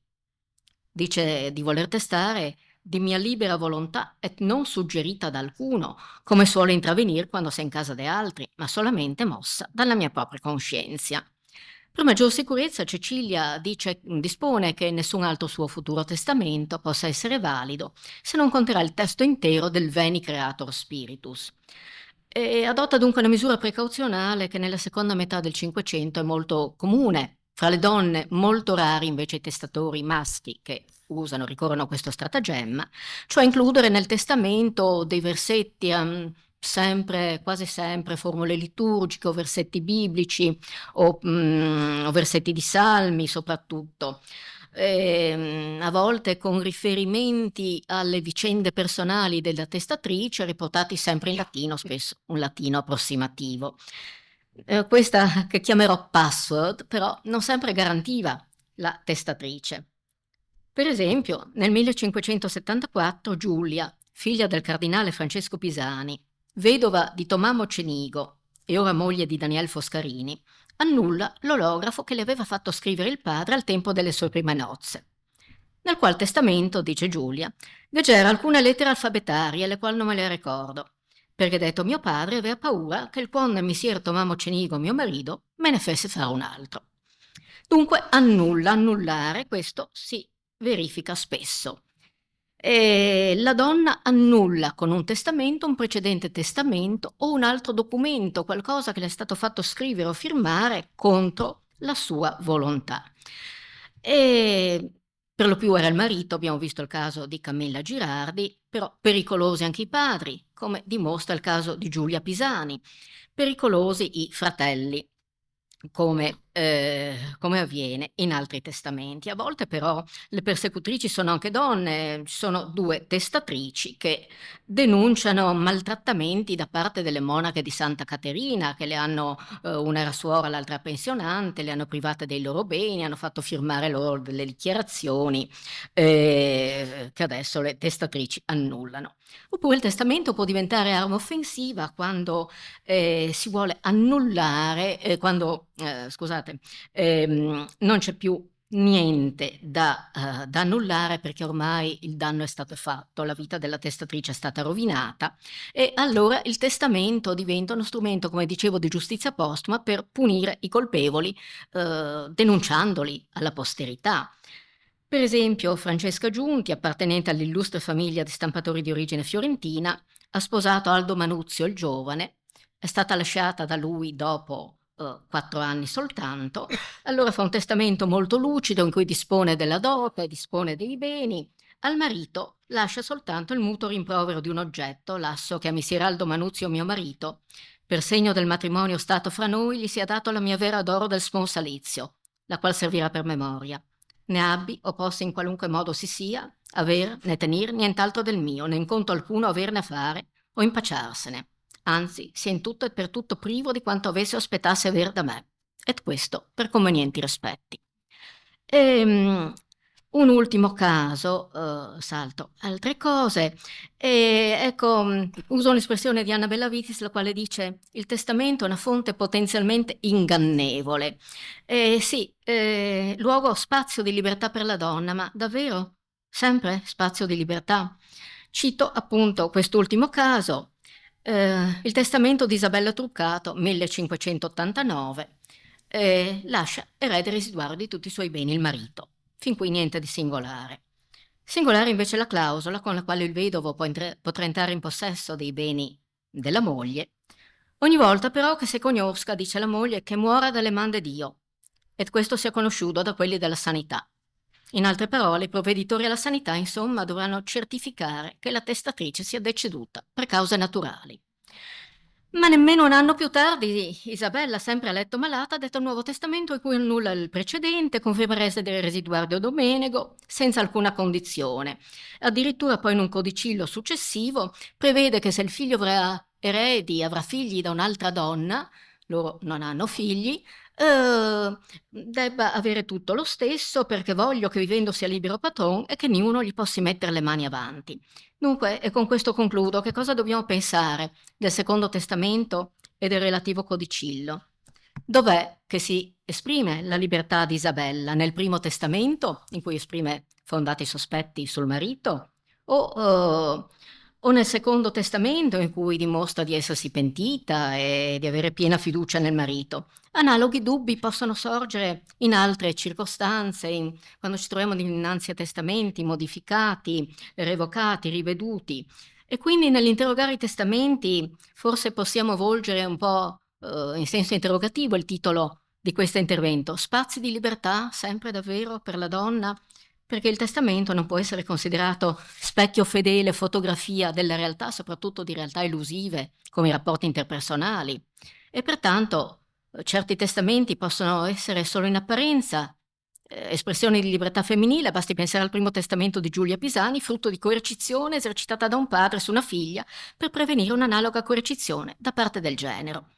Dice di voler testare di mia libera volontà e non suggerita da alcuno, come suole intravenir quando sei in casa di altri, ma solamente mossa dalla mia propria coscienza. Per maggior sicurezza Cecilia dispone che nessun altro suo futuro testamento possa essere valido se non conterrà il testo intero del Veni Creator Spiritus. E adotta dunque una misura precauzionale che nella seconda metà del Cinquecento è molto comune. Fra le donne molto rari invece i testatori maschi che ricorrono a questo stratagemma, cioè includere nel testamento dei versetti, quasi sempre formule liturgiche o versetti biblici o versetti di salmi soprattutto. A volte con riferimenti alle vicende personali della testatrice riportati sempre in latino, spesso un latino approssimativo. Questa che chiamerò password però non sempre garantiva la testatrice. Per esempio nel 1574 Giulia, figlia del cardinale Francesco Pisani, vedova di Tommaso Cenigo e ora moglie di Daniel Foscarini, annulla l'olografo che le aveva fatto scrivere il padre al tempo delle sue prime nozze, nel qual testamento, dice Giulia, c'era alcune lettere alfabetarie, le quali non me le ricordo, perché detto mio padre aveva paura che il quando misier Tommaso Cenigo, mio marito, me ne fesse fare un altro. Dunque annullare, questo si verifica spesso. E la donna annulla con un testamento un precedente testamento o un altro documento, qualcosa che le è stato fatto scrivere o firmare contro la sua volontà. E per lo più era il marito, abbiamo visto il caso di Camilla Girardi, però pericolosi anche i padri, come dimostra il caso di Giulia Pisani, pericolosi i fratelli, come avviene in altri testamenti. A volte però le persecutrici sono anche donne, ci sono 2 testatrici che denunciano maltrattamenti da parte delle monache di Santa Caterina, che le hanno, una era suora, l'altra pensionante, le hanno private dei loro beni, hanno fatto firmare loro delle dichiarazioni che adesso le testatrici annullano. Oppure il testamento può diventare arma offensiva quando si vuole annullare, quando, scusate, non c'è più niente da annullare perché ormai il danno è stato fatto, la vita della testatrice è stata rovinata e allora il testamento diventa uno strumento, come dicevo, di giustizia postuma per punire i colpevoli, denunciandoli alla posterità. Per esempio, Francesca Giunti, appartenente all'illustre famiglia di stampatori di origine fiorentina, ha sposato Aldo Manuzio il giovane, è stata lasciata da lui dopo 4 anni soltanto, allora fa un testamento molto lucido in cui dispone della dote, dispone dei beni, al marito lascia soltanto il mutuo rimprovero di un oggetto, l'asso che a Messer Aldo Manuzio mio marito, per segno del matrimonio stato fra noi, gli sia dato la mia vera d'oro del sponsalizio, la qual servirà per memoria. Ne abbi o possa in qualunque modo si sia, aver né tenir nient'altro del mio, né in conto alcuno averne a fare o impacciarsene. Anzi, sia in tutto e per tutto privo di quanto avesse o aspettasse aver da me, et questo per convenienti rispetti. Un ultimo caso, salto altre cose, ecco, uso un'espressione di Anna Bellavitis, la quale dice: il testamento è una fonte potenzialmente ingannevole. Sì, luogo, spazio di libertà per la donna, ma davvero? Sempre spazio di libertà? Cito appunto quest'ultimo caso. Il testamento di Isabella Truccato, 1589, lascia erede residuario di tutti i suoi beni il marito. Fin qui niente di singolare. Singolare invece la clausola con la quale il vedovo potrà entrare in possesso dei beni della moglie, ogni volta però che se conosca, dice la moglie, che muora dalle man de Dio, e questo sia conosciuto da quelli della sanità. In altre parole, i provveditori alla sanità, insomma, dovranno certificare che la testatrice sia deceduta per cause naturali. Ma nemmeno un anno più tardi, Isabella, sempre a letto malata, ha detto un nuovo testamento in cui annulla il precedente, conferma residere residuario Domenego, senza alcuna condizione. Addirittura poi in un codicillo successivo prevede che se il figlio avrà eredi, avrà figli da un'altra donna, loro non hanno figli, debba avere tutto lo stesso perché voglio che vivendo sia libero patron e che nessuno gli possa mettere le mani avanti. Dunque, e con questo concludo, che cosa dobbiamo pensare del Secondo Testamento e del relativo codicillo? Dov'è che si esprime la libertà di Isabella? Nel Primo Testamento, in cui esprime fondati sospetti sul marito, o nel Secondo Testamento, in cui dimostra di essersi pentita e di avere piena fiducia nel marito? Analoghi dubbi possono sorgere in altre circostanze, quando ci troviamo dinanzi a testamenti modificati, revocati, riveduti. E quindi nell'interrogare i testamenti forse possiamo volgere un po' in senso interrogativo il titolo di questo intervento: spazi di libertà sempre davvero per la donna? Perché il testamento non può essere considerato specchio fedele, fotografia della realtà, soprattutto di realtà elusive come i rapporti interpersonali, e pertanto certi testamenti possono essere solo in apparenza espressioni di libertà femminile. Basti pensare al Primo Testamento di Giulia Pisani, frutto di coercizione esercitata da un padre su una figlia per prevenire un'analoga coercizione da parte del genero.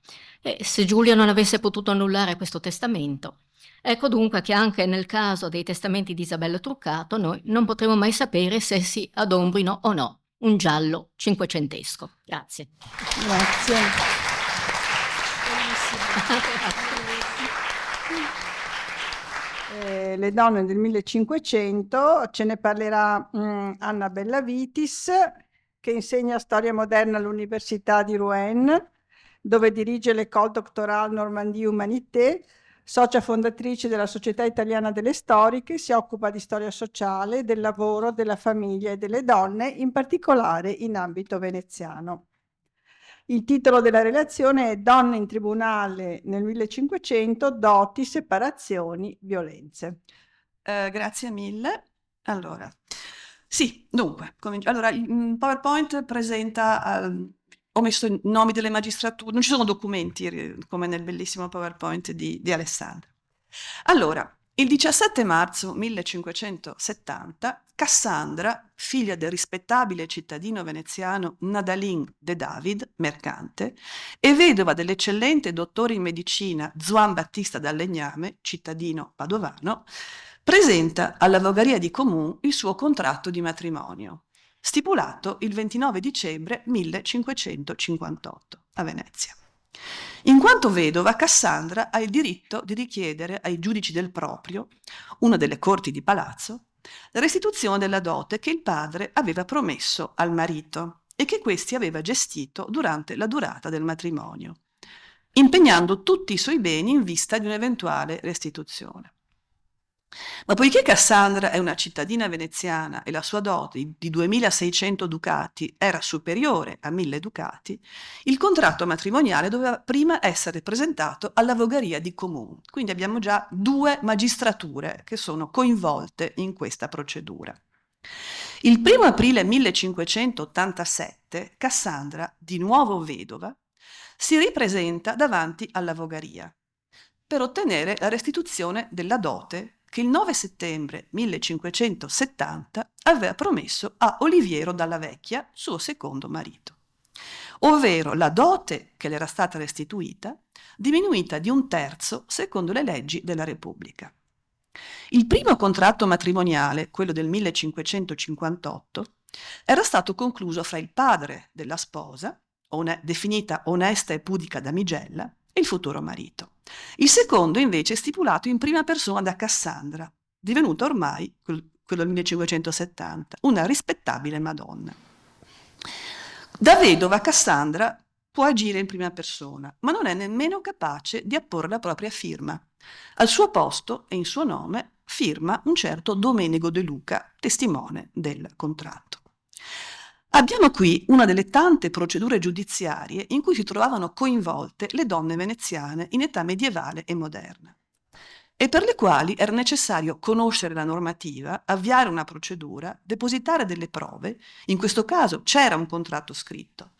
E se Giulia non avesse potuto annullare questo testamento, ecco dunque che anche nel caso dei testamenti di Isabella Truccato noi non potremo mai sapere se si adombrino o no un giallo cinquecentesco. Grazie. Grazie. Le donne del 1500, ce ne parlerà Anna Bellavitis, che insegna storia moderna all'Università di Rouen, dove dirige l'École doctorale Normandie Humanité, Socia fondatrice della Società Italiana delle Storiche, si occupa di storia sociale, del lavoro, della famiglia e delle donne, in particolare in ambito veneziano. Il titolo della relazione è Donne in tribunale nel 1500, doti, separazioni, violenze. Grazie mille. Allora, sì, dunque, allora, il PowerPoint presenta, ho messo i nomi delle magistrature, non ci sono documenti come nel bellissimo PowerPoint di Alessandra. Allora, il 17 marzo 1570, Cassandra, figlia del rispettabile cittadino veneziano Nadalin de David, mercante, e vedova dell'eccellente dottore in medicina Juan Battista dal Legname, cittadino padovano, presenta alla Vogaria di Comune il suo contratto di matrimonio, stipulato il 29 dicembre 1558 a Venezia. In quanto vedova, Cassandra ha il diritto di richiedere ai giudici del proprio, una delle corti di palazzo, la restituzione della dote che il padre aveva promesso al marito e che questi aveva gestito durante la durata del matrimonio, impegnando tutti i suoi beni in vista di un'eventuale restituzione. Ma poiché Cassandra è una cittadina veneziana e la sua dote di 2600 ducati era superiore a 1000 ducati, il contratto matrimoniale doveva prima essere presentato alla Vogaria di Comune. Quindi abbiamo già 2 magistrature che sono coinvolte in questa procedura. Il 1 aprile 1587 Cassandra, di nuovo vedova, si ripresenta davanti alla Vogaria per ottenere la restituzione della dote che il 9 settembre 1570 aveva promesso a Oliviero Dalla Vecchia, suo secondo marito, ovvero la dote che le era stata restituita, diminuita di 1/3 secondo le leggi della Repubblica. Il primo contratto matrimoniale, quello del 1558, era stato concluso fra il padre della sposa, definita onesta e pudica damigella, e il futuro marito. Il secondo invece è stipulato in prima persona da Cassandra, divenuta ormai, quello del 1570, una rispettabile Madonna. Da vedova Cassandra può agire in prima persona, ma non è nemmeno capace di apporre la propria firma. Al suo posto e in suo nome firma un certo Domenico De Luca, testimone del contratto. Abbiamo qui una delle tante procedure giudiziarie in cui si trovavano coinvolte le donne veneziane in età medievale e moderna, e per le quali era necessario conoscere la normativa, avviare una procedura, depositare delle prove. In questo caso c'era un contratto scritto,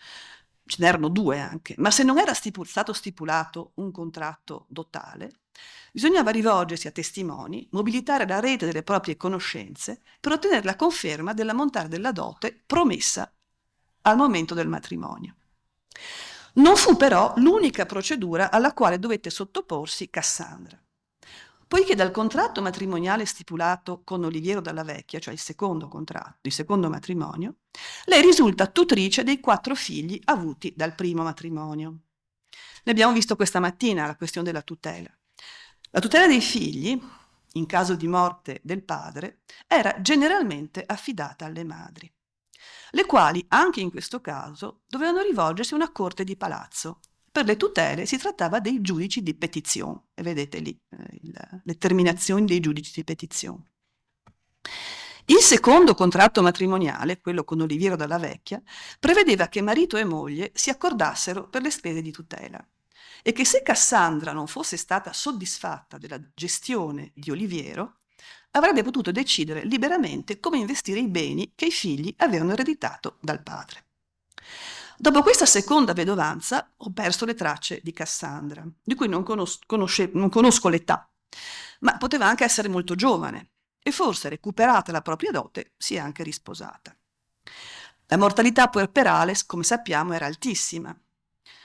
ce n'erano 2 anche, ma se non era stato stipulato un contratto dotale, bisognava rivolgersi a testimoni, mobilitare la rete delle proprie conoscenze per ottenere la conferma dell'ammontare della dote promessa al momento del matrimonio. Non fu però l'unica procedura alla quale dovette sottoporsi Cassandra, poiché dal contratto matrimoniale stipulato con Oliviero Dalla Vecchia, cioè il secondo contratto, il secondo matrimonio, lei risulta tutrice dei 4 figli avuti dal primo matrimonio. Ne abbiamo visto questa mattina la questione della tutela. La tutela dei figli, in caso di morte del padre, era generalmente affidata alle madri, le quali, anche in questo caso, dovevano rivolgersi a una corte di palazzo. Per le tutele si trattava dei giudici di petizione, e vedete lì le terminazioni dei giudici di petizione. Il secondo contratto matrimoniale, quello con Oliviero Dalla Vecchia, prevedeva che marito e moglie si accordassero per le spese di tutela, e che se Cassandra non fosse stata soddisfatta della gestione di Oliviero, avrebbe potuto decidere liberamente come investire i beni che i figli avevano ereditato dal padre. Dopo questa seconda vedovanza ho perso le tracce di Cassandra, di cui non conosco l'età, ma poteva anche essere molto giovane e forse, recuperata la propria dote, si è anche risposata. La mortalità puerperale, come sappiamo, era altissima,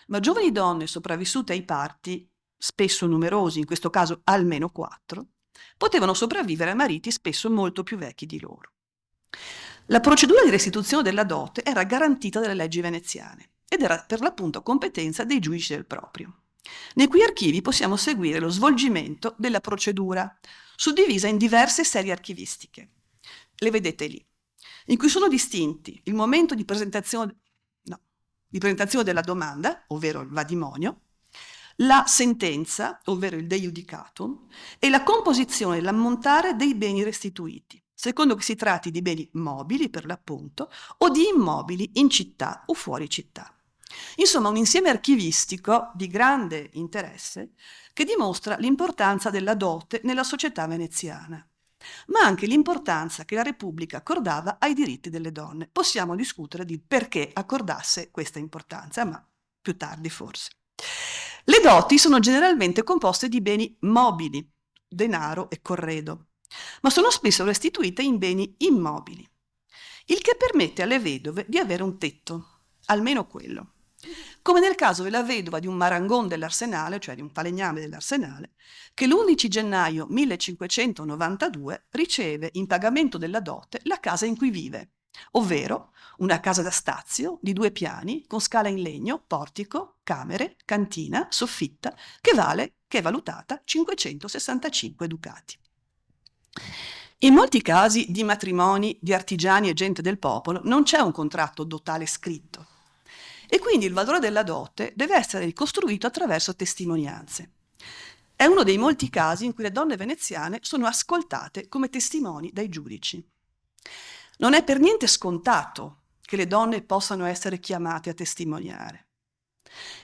ma giovani donne sopravvissute ai parti, spesso numerosi, in questo caso almeno 4, potevano sopravvivere a mariti spesso molto più vecchi di loro. La procedura di restituzione della dote era garantita dalle leggi veneziane ed era per l'appunto competenza dei giudici del proprio. Nei cui archivi possiamo seguire lo svolgimento della procedura, suddivisa in diverse serie archivistiche. Le vedete lì, in cui sono distinti il momento di presentazione della domanda, ovvero il vadimonio, la sentenza, ovvero il deiudicatum, e la composizione e l'ammontare dei beni restituiti, secondo che si tratti di beni mobili, per l'appunto, o di immobili in città o fuori città. Insomma, un insieme archivistico di grande interesse che dimostra l'importanza della dote nella società veneziana, ma anche l'importanza che la Repubblica accordava ai diritti delle donne. Possiamo discutere di perché accordasse questa importanza, ma più tardi forse. Le doti sono generalmente composte di beni mobili, denaro e corredo, ma sono spesso restituite in beni immobili, il che permette alle vedove di avere un tetto, almeno quello. Come nel caso della vedova di un marangon dell'Arsenale, cioè di un falegname dell'Arsenale, che l'11 gennaio 1592 riceve in pagamento della dote la casa in cui vive, ovvero una casa da stazio di 2 piani con scala in legno, portico, camere, cantina, soffitta, che è valutata 565 ducati. In molti casi di matrimoni di artigiani e gente del popolo non c'è un contratto dotale scritto e quindi il valore della dote deve essere ricostruito attraverso testimonianze. È uno dei molti casi in cui le donne veneziane sono ascoltate come testimoni dai giudici. Non è per niente scontato che le donne possano essere chiamate a testimoniare.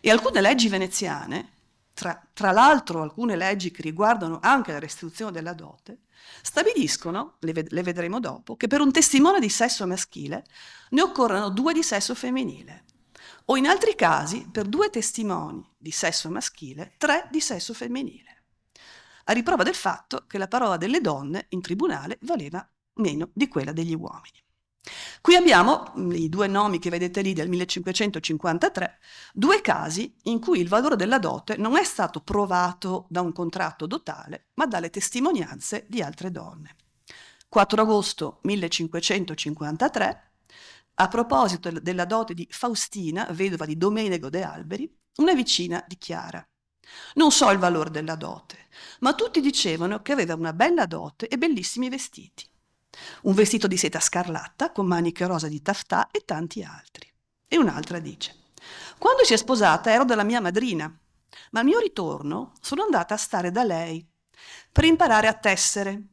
E alcune leggi veneziane, tra l'altro alcune leggi che riguardano anche la restituzione della dote, stabiliscono, le vedremo dopo, che per un testimone di sesso maschile ne occorrono 2 di sesso femminile, o in altri casi per 2 testimoni di sesso maschile 3 di sesso femminile, a riprova del fatto che la parola delle donne in tribunale valeva meno di quella degli uomini. Qui abbiamo i 2 nomi che vedete lì del 1553, 2 casi in cui il valore della dote non è stato provato da un contratto dotale, ma dalle testimonianze di altre donne. 4 agosto 1553, a proposito della dote di Faustina, vedova di Domenico de Alberi, una vicina dichiara: «Non so il valore della dote, ma tutti dicevano che aveva una bella dote e bellissimi vestiti. Un vestito di seta scarlatta con maniche rosa di taffetà e tanti altri». E un'altra dice: «Quando si è sposata ero dalla mia madrina, ma al mio ritorno sono andata a stare da lei per imparare a tessere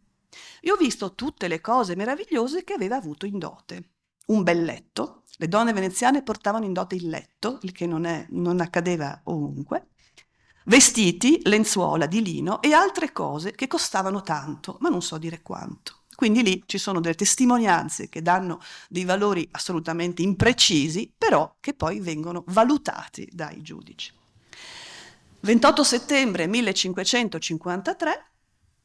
e ho visto tutte le cose meravigliose che aveva avuto in dote. Un bel letto, le donne veneziane portavano in dote il letto, il che non accadeva ovunque, vestiti, lenzuola di lino e altre cose che costavano tanto, ma non so dire quanto». Quindi lì ci sono delle testimonianze che danno dei valori assolutamente imprecisi, però che poi vengono valutati dai giudici. 28 settembre 1553,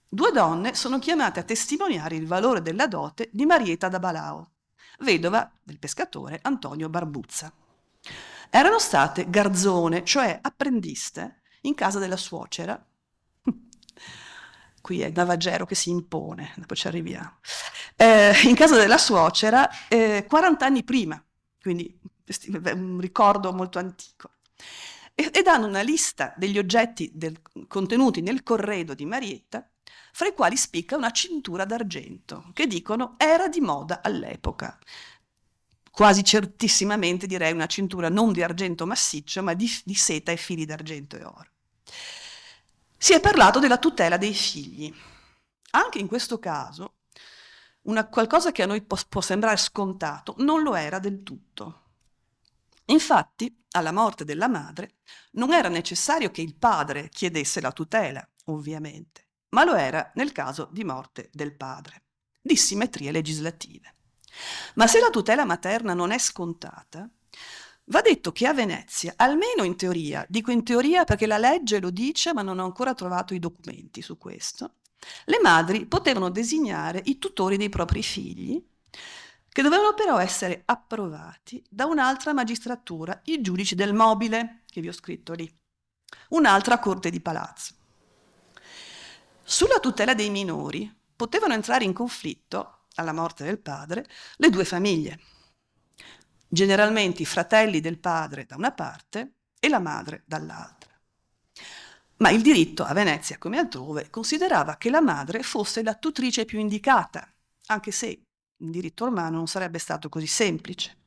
2 donne sono chiamate a testimoniare il valore della dote di Marietta da Balao, vedova del pescatore Antonio Barbuzza. Erano state garzone, cioè apprendiste, in casa della suocera. Qui è Navagero che si impone, dopo ci arriviamo. In casa della suocera 40 anni prima, quindi un ricordo molto antico. E danno una lista degli oggetti contenuti nel corredo di Marietta, fra i quali spicca una cintura d'argento, che dicono era di moda all'epoca. Quasi certissimamente direi una cintura non di argento massiccio, ma di seta e fili d'argento e oro. Si è parlato della tutela dei figli. Anche in questo caso, qualcosa che a noi può sembrare scontato, non lo era del tutto. Infatti, alla morte della madre, non era necessario che il padre chiedesse la tutela, ovviamente, ma lo era nel caso di morte del padre, di simmetrie legislative. Ma se la tutela materna non è scontata, va detto che a Venezia, almeno in teoria, dico in teoria perché la legge lo dice ma non ho ancora trovato i documenti su questo, le madri potevano designare i tutori dei propri figli, che dovevano però essere approvati da un'altra magistratura, i giudici del mobile, che vi ho scritto lì, un'altra corte di palazzo. Sulla tutela dei minori potevano entrare in conflitto, alla morte del padre, le 2 famiglie. Generalmente i fratelli del padre da una parte e la madre dall'altra. Ma il diritto a Venezia, come altrove, considerava che la madre fosse la tutrice più indicata, anche se il diritto romano non sarebbe stato così semplice.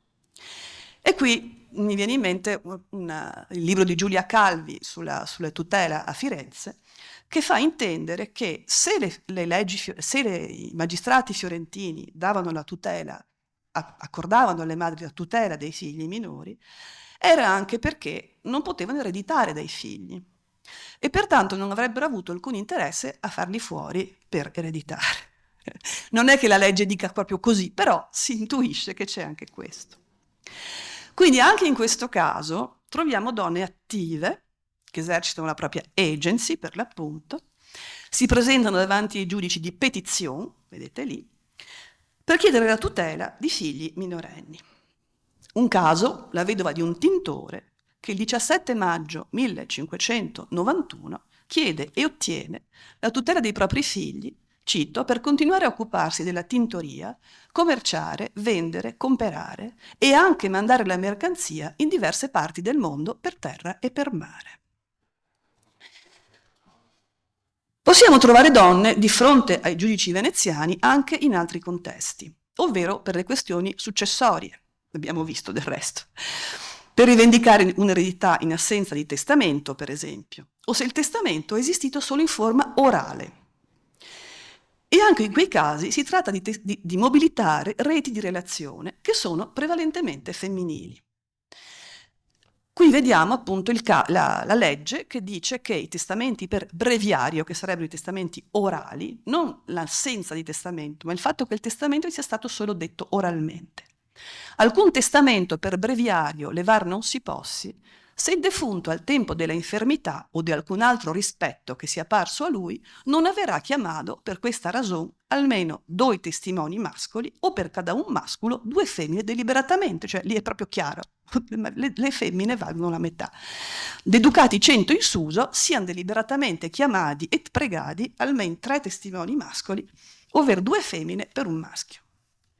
E qui mi viene in mente il libro di Giulia Calvi sulla tutela a Firenze, che fa intendere che se i magistrati fiorentini davano la tutela, accordavano alle madri la tutela dei figli minori, era anche perché non potevano ereditare dai figli e pertanto non avrebbero avuto alcun interesse a farli fuori per ereditare. Non è che la legge dica proprio così, però si intuisce che c'è anche questo. Quindi anche in questo caso troviamo donne attive che esercitano la propria agency, per l'appunto, si presentano davanti ai giudici di petizione, vedete lì, per chiedere la tutela di figli minorenni. Un caso, la vedova di un tintore, che il 17 maggio 1591 chiede e ottiene la tutela dei propri figli, cito, per continuare a occuparsi della tintoria, commerciare, vendere, comperare e anche mandare la mercanzia in diverse parti del mondo per terra e per mare. Possiamo trovare donne di fronte ai giudici veneziani anche in altri contesti, ovvero per le questioni successorie, abbiamo visto del resto, per rivendicare un'eredità in assenza di testamento, per esempio, o se il testamento è esistito solo in forma orale. E anche in quei casi si tratta di mobilitare reti di relazione che sono prevalentemente femminili. Qui vediamo appunto la legge che dice che i testamenti per breviario, che sarebbero i testamenti orali, non l'assenza di testamento, ma il fatto che il testamento sia stato solo detto oralmente. Alcun testamento per breviario levar non si possi, se il defunto al tempo della infermità o di alcun altro rispetto che sia parso a lui non averà chiamato per questa ragione almeno 2 testimoni mascoli o per cada un masculo 2 femmine deliberatamente, cioè lì è proprio chiaro, le femmine valgono la metà. De ducati 100 in suso siano deliberatamente chiamati e pregati almeno 3 testimoni mascoli, ovvero 2 femmine per un maschio.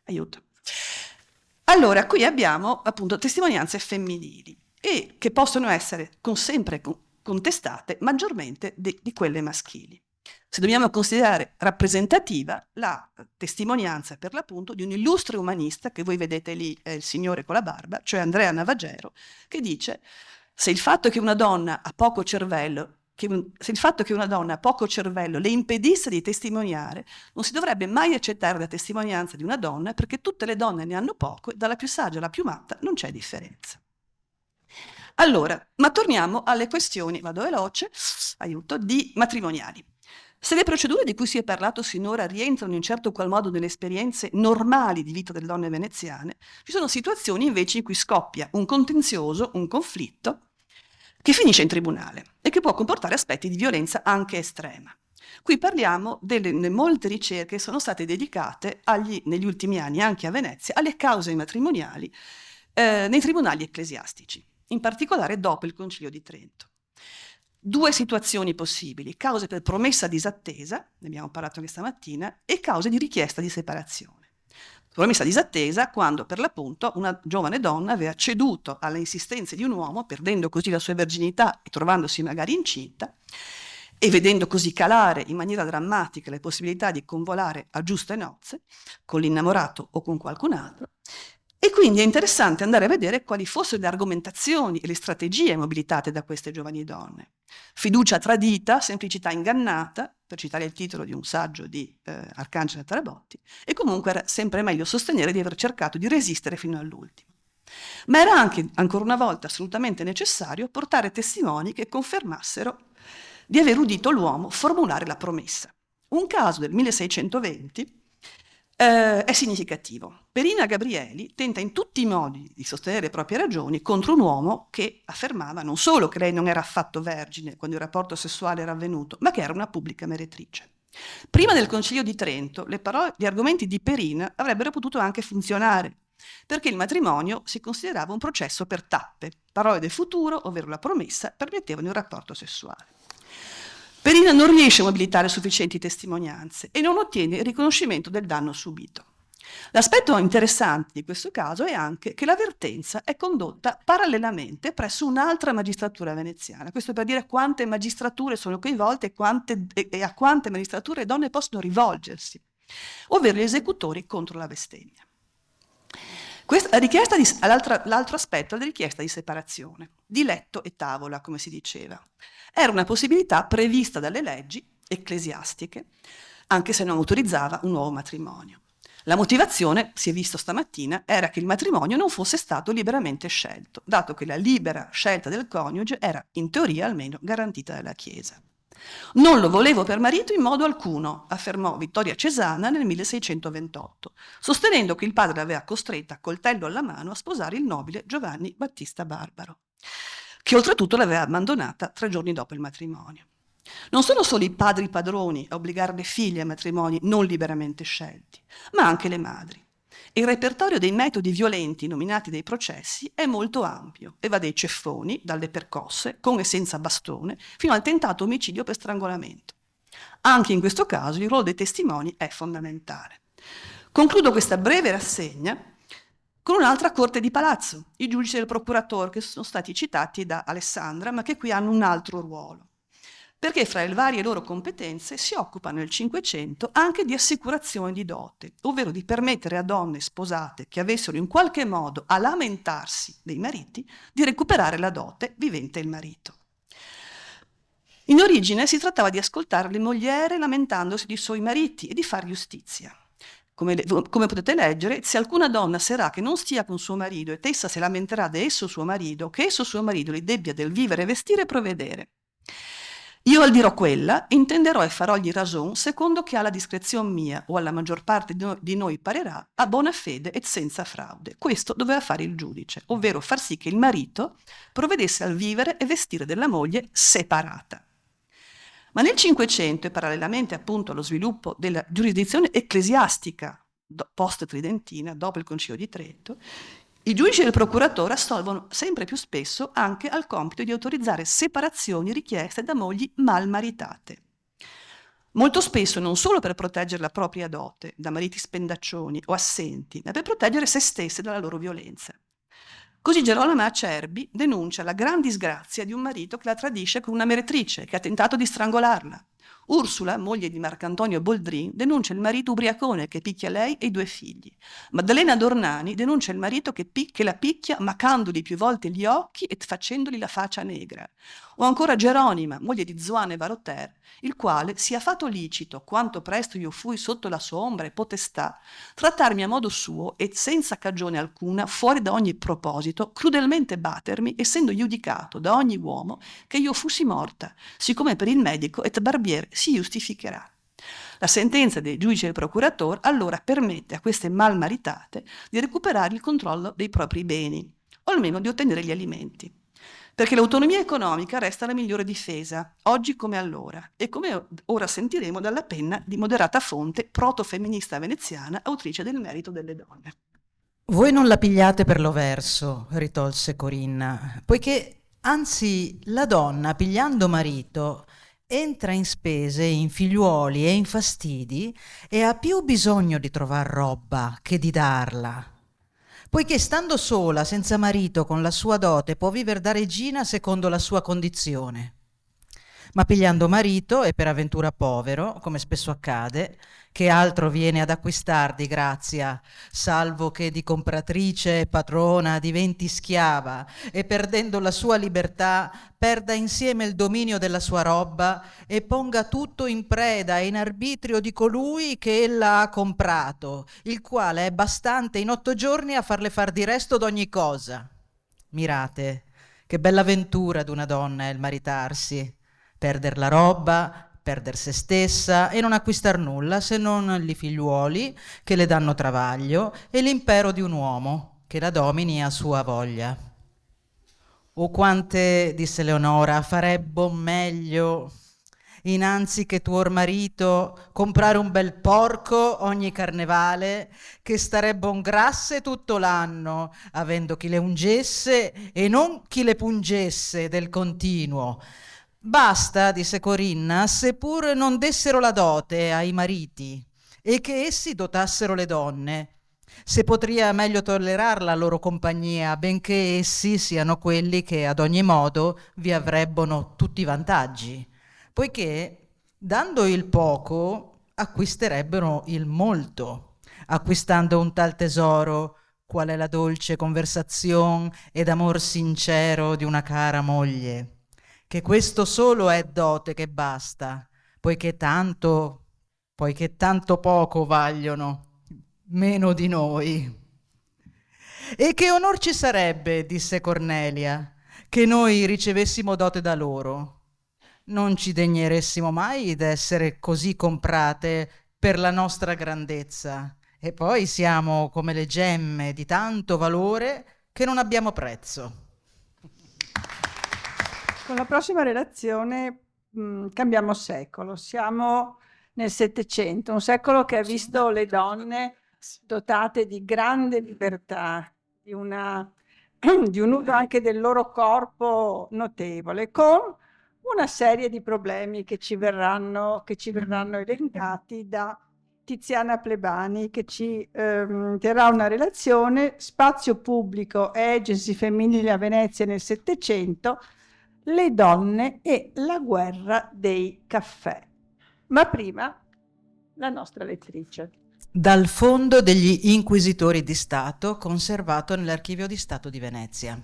Aiuto. Allora, qui abbiamo appunto testimonianze femminili e che possono essere sempre contestate maggiormente di quelle maschili. Se dobbiamo considerare rappresentativa la testimonianza per l'appunto di un illustre umanista, che voi vedete lì, è il signore con la barba, cioè Andrea Navagero, che dice: se il fatto che una donna ha poco cervello le impedisse di testimoniare, non si dovrebbe mai accettare la testimonianza di una donna, perché tutte le donne ne hanno poco e dalla più saggia alla più matta non c'è differenza. Allora, ma torniamo alle questioni, vado veloce, aiuto, di matrimoniali. Se le procedure di cui si è parlato sinora rientrano in un certo qual modo nelle esperienze normali di vita delle donne veneziane, ci sono situazioni invece in cui scoppia un contenzioso, un conflitto, che finisce in tribunale e che può comportare aspetti di violenza anche estrema. Qui parliamo delle molte ricerche che sono state dedicate negli ultimi anni, anche a Venezia, alle cause matrimoniali nei tribunali ecclesiastici, in particolare dopo il Concilio di Trento. 2 situazioni possibili: cause per promessa disattesa, ne abbiamo parlato questa mattina, e cause di richiesta di separazione. Promessa disattesa quando per l'appunto una giovane donna aveva ceduto alle insistenze di un uomo, perdendo così la sua verginità e trovandosi magari incinta, e vedendo così calare in maniera drammatica le possibilità di convolare a giuste nozze con l'innamorato o con qualcun altro. E quindi è interessante andare a vedere quali fossero le argomentazioni e le strategie mobilitate da queste giovani donne. Fiducia tradita, semplicità ingannata, per citare il titolo di un saggio di Arcangelo Tarabotti, e comunque era sempre meglio sostenere di aver cercato di resistere fino all'ultimo. Ma era anche, ancora una volta, assolutamente necessario portare testimoni che confermassero di aver udito l'uomo formulare la promessa. Un caso del 1620 è significativo. Perina Gabrieli tenta in tutti i modi di sostenere le proprie ragioni contro un uomo che affermava non solo che lei non era affatto vergine quando il rapporto sessuale era avvenuto, ma che era una pubblica meretrice. Prima del Concilio di Trento, gli argomenti di Perina avrebbero potuto anche funzionare, perché il matrimonio si considerava un processo per tappe. Parole del futuro, ovvero la promessa, permettevano il rapporto sessuale. Perina non riesce a mobilitare sufficienti testimonianze e non ottiene il riconoscimento del danno subito. L'aspetto interessante di questo caso è anche che l'avvertenza è condotta parallelamente presso un'altra magistratura veneziana. Questo per dire quante magistrature sono coinvolte e a quante magistrature le donne possono rivolgersi, ovvero gli esecutori contro la bestemmia. L'altro aspetto è la richiesta di separazione, di letto e tavola, come si diceva. Era una possibilità prevista dalle leggi ecclesiastiche, anche se non autorizzava un nuovo matrimonio. La motivazione, si è visto stamattina, era che il matrimonio non fosse stato liberamente scelto, dato che la libera scelta del coniuge era, in teoria almeno, garantita dalla Chiesa. Non lo volevo per marito in modo alcuno, affermò Vittoria Cesana nel 1628, sostenendo che il padre l'aveva costretta, coltello alla mano, a sposare il nobile Giovanni Battista Barbaro, che oltretutto l'aveva abbandonata 3 giorni dopo il matrimonio. Non sono solo i padri padroni a obbligare le figlie a matrimoni non liberamente scelti, ma anche le madri. Il repertorio dei metodi violenti nominati dai processi è molto ampio e va dai ceffoni, dalle percosse, con e senza bastone, fino al tentato omicidio per strangolamento. Anche in questo caso il ruolo dei testimoni è fondamentale. Concludo questa breve rassegna con un'altra corte di palazzo, i giudici del procuratore, che sono stati citati da Alessandra, ma che qui hanno un altro ruolo, perché fra le varie loro competenze si occupano nel Cinquecento anche di assicurazione di dote, ovvero di permettere a donne sposate che avessero in qualche modo a lamentarsi dei mariti di recuperare la dote vivente il marito. In origine si trattava di ascoltare le mogliere lamentandosi di suoi mariti e di far giustizia. Come potete leggere, se alcuna donna sarà che non stia con suo marito ed essa si lamenterà di esso suo marito, che esso suo marito li debbia del vivere, vestire e provvedere. Io al dirò quella, intenderò e farògli ragion secondo che alla discrezione mia o alla maggior parte di noi parerà, a buona fede e senza fraude. Questo doveva fare il giudice, ovvero far sì che il marito provvedesse al vivere e vestire della moglie separata. Ma nel Cinquecento, e parallelamente appunto allo sviluppo della giurisdizione ecclesiastica post-tridentina, dopo il Concilio di Trento, i giudici del procuratore assolvono sempre più spesso anche al compito di autorizzare separazioni richieste da mogli mal maritate. Molto spesso non solo per proteggere la propria dote da mariti spendaccioni o assenti, ma per proteggere se stesse dalla loro violenza. Così Gerolama Acerbi denuncia la gran disgrazia di un marito che la tradisce con una meretrice che ha tentato di strangolarla. Ursula, moglie di Marcantonio Boldrin, denuncia il marito ubriacone che picchia lei e i 2 figli. Maddalena Dornani denuncia il marito che la picchia macandoli più volte gli occhi e facendogli la faccia negra. O ancora Geronima, moglie di Zoane Varoter, il quale sia fatto licito, quanto presto io fui sotto la sua ombra e potestà, trattarmi a modo suo e senza cagione alcuna, fuori da ogni proposito, crudelmente battermi, essendo giudicato da ogni uomo che io fussi morta, siccome per il medico et barbier si giustificherà. La sentenza dei giudici del procuratore allora permette a queste malmaritate di recuperare il controllo dei propri beni, o almeno di ottenere gli alimenti. Perché l'autonomia economica resta la migliore difesa, oggi come allora, e come ora sentiremo dalla penna di moderata fonte proto-femminista veneziana, autrice del Merito delle donne. Voi non la pigliate per lo verso, ritolse Corinna, poiché anzi la donna, pigliando marito, entra in spese, in figliuoli e in fastidi e ha più bisogno di trovar roba che di darla. Poiché stando sola, senza marito, con la sua dote, può vivere da regina secondo la sua condizione. Ma pigliando marito, e per avventura povero, come spesso accade, che altro viene ad acquistar di grazia, salvo che di compratrice e padrona diventi schiava e perdendo la sua libertà perda insieme il dominio della sua roba e ponga tutto in preda e in arbitrio di colui che ella ha comprato, il quale è bastante in 8 giorni a farle far di resto d'ogni cosa. Mirate, che bella avventura d'una donna è il maritarsi, perder la roba, perder se stessa e non acquistar nulla se non li figliuoli che le danno travaglio e l'impero di un uomo che la domini a sua voglia. O quante, disse Leonora, farebbo meglio innanzi che tuor marito comprare un bel porco ogni carnevale che starebbon grasse tutto l'anno avendo chi le ungesse e non chi le pungesse del continuo. Basta, disse Corinna, seppur non dessero la dote ai mariti e che essi dotassero le donne, se potria meglio tollerar la loro compagnia, benché essi siano quelli che ad ogni modo vi avrebbero tutti i vantaggi, poiché dando il poco acquisterebbero il molto, acquistando un tal tesoro qual è la dolce conversazione ed amor sincero di una cara moglie, che questo solo è dote che basta, poiché tanto poco vagliono, meno di noi. E che onor ci sarebbe, disse Cornelia, che noi ricevessimo dote da loro. Non ci degneressimo mai d'essere così comprate per la nostra grandezza, e poi siamo come le gemme di tanto valore che non abbiamo prezzo. Con la prossima relazione cambiamo secolo, siamo nel Settecento, un secolo che ha visto le donne dotate di grande libertà, di un uso anche del loro corpo notevole, con una serie di problemi che ci verranno elencati da Tiziana Plebani, che ci terrà una relazione Spazio pubblico e agency femminili a Venezia nel Settecento, le donne e la guerra dei caffè. Ma prima la nostra lettrice. Dal fondo degli Inquisitori di Stato, conservato nell'Archivio di Stato di Venezia.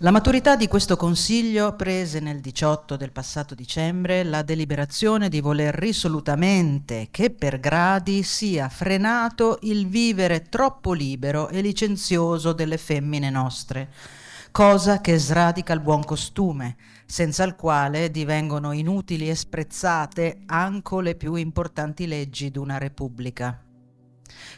La maturità di questo Consiglio prese nel 18 del passato dicembre la deliberazione di voler risolutamente che per gradi sia frenato il vivere troppo libero e licenzioso delle femmine nostre, cosa che sradica il buon costume, senza il quale divengono inutili e sprezzate anche le più importanti leggi d'una repubblica.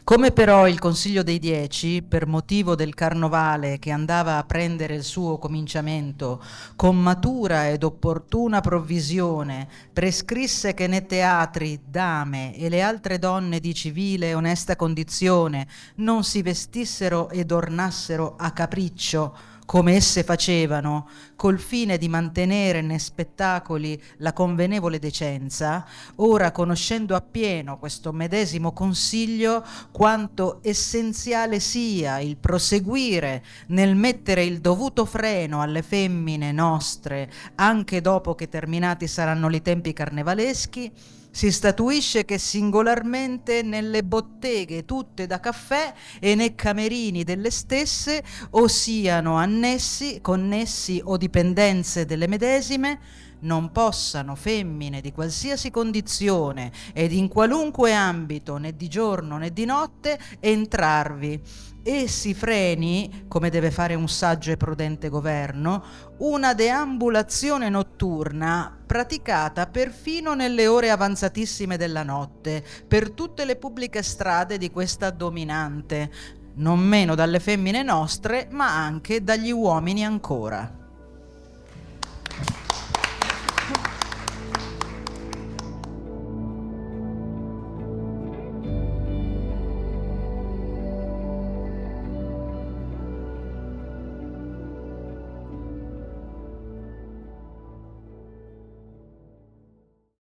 Come però il Consiglio dei 10, per motivo del carnovale che andava a prendere il suo cominciamento, con matura ed opportuna provvisione, prescrisse che nei teatri dame e le altre donne di civile e onesta condizione non si vestissero ed ornassero a capriccio, come esse facevano, col fine di mantenere nei spettacoli la convenevole decenza, ora conoscendo appieno questo medesimo Consiglio quanto essenziale sia il proseguire nel mettere il dovuto freno alle femmine nostre anche dopo che terminati saranno i tempi carnevaleschi, si statuisce che singolarmente nelle botteghe tutte da caffè e nei camerini delle stesse, o siano annessi, connessi o dipendenze delle medesime, non possano femmine di qualsiasi condizione ed in qualunque ambito, né di giorno né di notte, entrarvi, e si freni, come deve fare un saggio e prudente governo, una deambulazione notturna praticata perfino nelle ore avanzatissime della notte per tutte le pubbliche strade di questa dominante, non meno dalle femmine nostre, ma anche dagli uomini ancora.